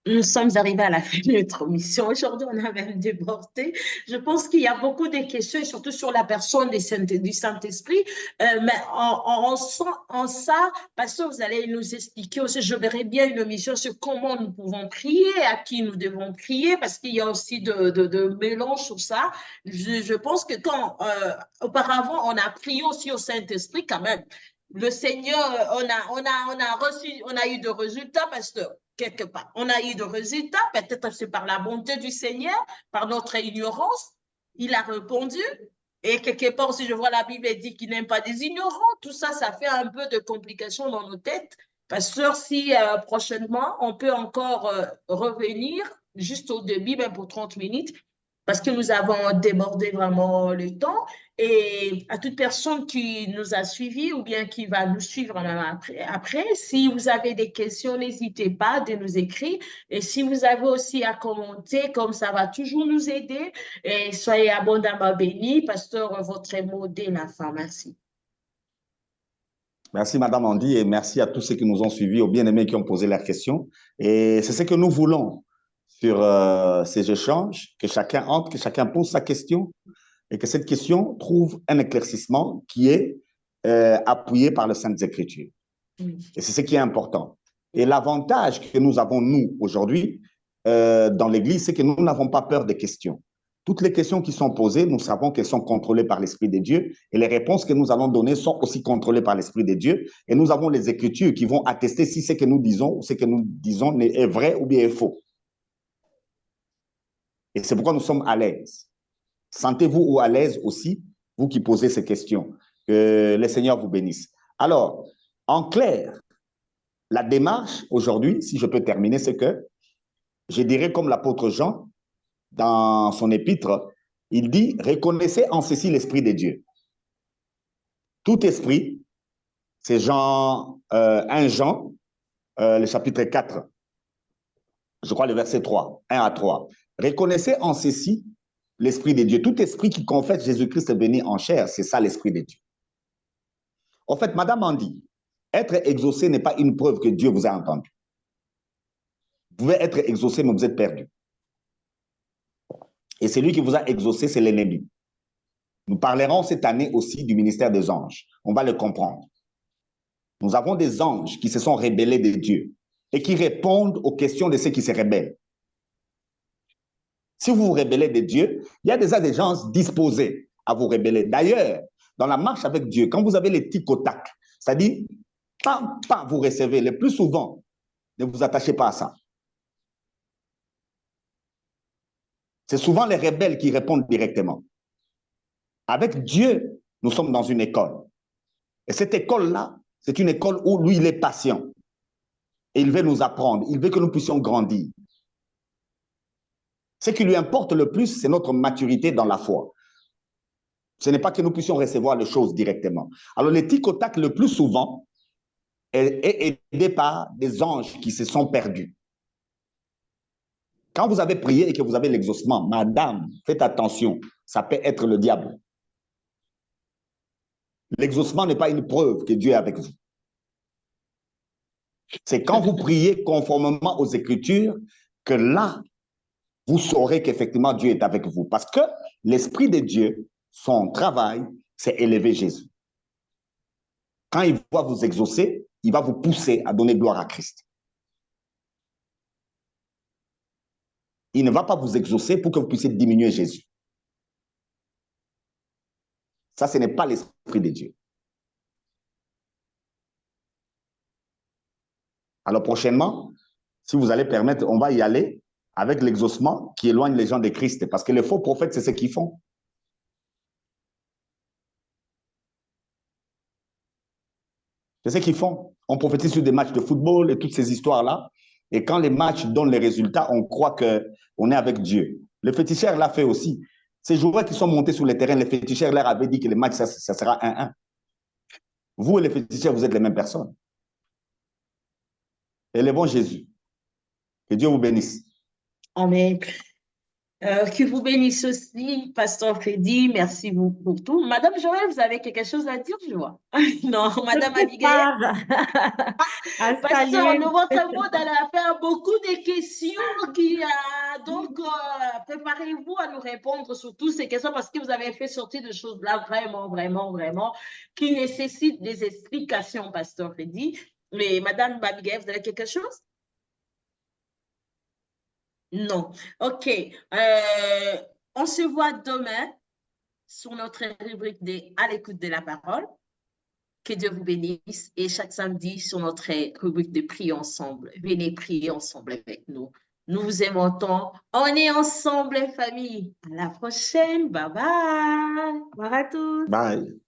B: Nous sommes arrivés à la fin de notre mission. Aujourd'hui, on a même débordé. Je pense qu'il y a beaucoup de questions, et surtout sur la personne du Saint-Esprit. Mais en ça, pasteur, vous allez nous expliquer aussi, je verrai bien une mission sur comment nous pouvons prier, à qui nous devons prier, parce qu'il y a aussi de mélange sur ça. Je pense que quand, auparavant, on a prié aussi au Saint-Esprit, quand même, le Seigneur, on a eu de résultats, pasteur. Quelque part. On a eu de résultats, peut-être c'est par la bonté du Seigneur, par notre ignorance. Il a répondu. Et quelque part, si je vois la Bible, elle dit qu'il n'aime pas des ignorants. Tout ça, ça fait un peu de complications dans nos têtes. Pasteur, si prochainement, on peut encore revenir juste au début, même pour 30 minutes, parce que nous avons débordé vraiment le temps. Et à toute personne qui nous a suivis ou bien qui va nous suivre même après, si vous avez des questions, n'hésitez pas de nous écrire. Et si vous avez aussi à commenter, comme ça va toujours nous aider. Et soyez abondamment bénis. Pasteur, votre mot de la fin. Merci.
D: Merci, Madame Andy, et merci à tous ceux qui nous ont suivis, aux bien-aimés qui ont posé leurs questions. Et c'est ce que nous voulons sur ces échanges, que chacun entre, que chacun pose sa question et que cette question trouve un éclaircissement qui est appuyé par les Saintes Écritures. Et c'est ce qui est important. Et l'avantage que nous avons, nous, aujourd'hui, dans l'Église, c'est que nous n'avons pas peur des questions. Toutes les questions qui sont posées, nous savons qu'elles sont contrôlées par l'Esprit de Dieu et les réponses que nous allons donner sont aussi contrôlées par l'Esprit de Dieu. Et nous avons les Écritures qui vont attester si ce que nous disons ou ce que nous disons est vrai ou bien est faux. Et c'est pourquoi nous sommes à l'aise. Sentez-vous à l'aise aussi, vous qui posez ces questions. Que le Seigneur vous bénisse. Alors, en clair, la démarche aujourd'hui, si je peux terminer, c'est que je dirais comme l'apôtre Jean, dans son épître, il dit, reconnaissez en ceci l'Esprit de Dieu. Tout esprit, c'est Jean, 1 Jean, le chapitre 4, je crois le verset 3, 1 à 3. Reconnaissez en ceci l'Esprit de Dieu. Tout esprit qui confesse Jésus-Christ est venu en chair, c'est ça l'Esprit de Dieu. En fait, Madame Andy, être exaucé n'est pas une preuve que Dieu vous a entendu. Vous pouvez être exaucé, mais vous êtes perdu. Et celui qui vous a exaucé, c'est l'ennemi. Nous parlerons cette année aussi du ministère des anges. On va le comprendre. Nous avons des anges qui se sont rebellés de Dieu et qui répondent aux questions de ceux qui se rebellent. Si vous vous rebellez de Dieu, il y a déjà des gens disposés à vous rebeller. D'ailleurs, dans la marche avec Dieu, quand vous avez les tic au tac, c'est-à-dire, pas vous recevez, le plus souvent, ne vous attachez pas à ça. C'est souvent les rebelles qui répondent directement. Avec Dieu, nous sommes dans une école. Et cette école-là, c'est une école où lui, il est patient. Et il veut nous apprendre. Il veut que nous puissions grandir. Ce qui lui importe le plus, c'est notre maturité dans la foi. Ce n'est pas que nous puissions recevoir les choses directement. Alors, le tic au tac, le plus souvent, est aidé par des anges qui se sont perdus. Quand vous avez prié et que vous avez l'exaucement, madame, faites attention, ça peut être le diable. L'exaucement n'est pas une preuve que Dieu est avec vous. C'est quand vous priez conformément aux Écritures que là, vous saurez qu'effectivement Dieu est avec vous. Parce que l'Esprit de Dieu, son travail, c'est élever Jésus. Quand il va vous exaucer, il va vous pousser à donner gloire à Christ. Il ne va pas vous exaucer pour que vous puissiez diminuer Jésus. Ça, ce n'est pas l'Esprit de Dieu. Alors prochainement, si vous allez permettre, on va y aller avec l'exaucement qui éloigne les gens de Christ. Parce que les faux prophètes, c'est ce qu'ils font. C'est ce qu'ils font. On prophétise sur des matchs de football et toutes ces histoires-là. Et quand les matchs donnent les résultats, on croit qu'on est avec Dieu. Le féticheur l'a fait aussi. Ces joueurs qui sont montés sur le terrain, les féticheurs leur avaient dit que le match, ça sera 1-1. Vous et les féticheurs, vous êtes les mêmes personnes. Élevons Jésus. Que Dieu vous bénisse.
B: Amen. Que vous bénisse aussi, Pasteur Freddy. Merci beaucoup pour tout. Madame Joël, vous avez quelque chose à dire, je vois. Non, Madame Abigail. Pasteur, nous votre monde a fait beaucoup de questions donc préparez-vous à nous répondre sur toutes ces questions parce que vous avez fait sortir de choses là vraiment qui nécessitent des explications, Pasteur Freddy. Mais Madame Abigail, vous avez quelque chose? Non. OK. On se voit demain sur notre rubrique À l'écoute de la parole. Que Dieu vous bénisse. Et chaque samedi sur notre rubrique de Prier ensemble. Venez prier ensemble avec nous. Nous vous aimons tant. On est ensemble, famille. À la prochaine. Bye bye.
A: Au revoir à tous.
D: Bye.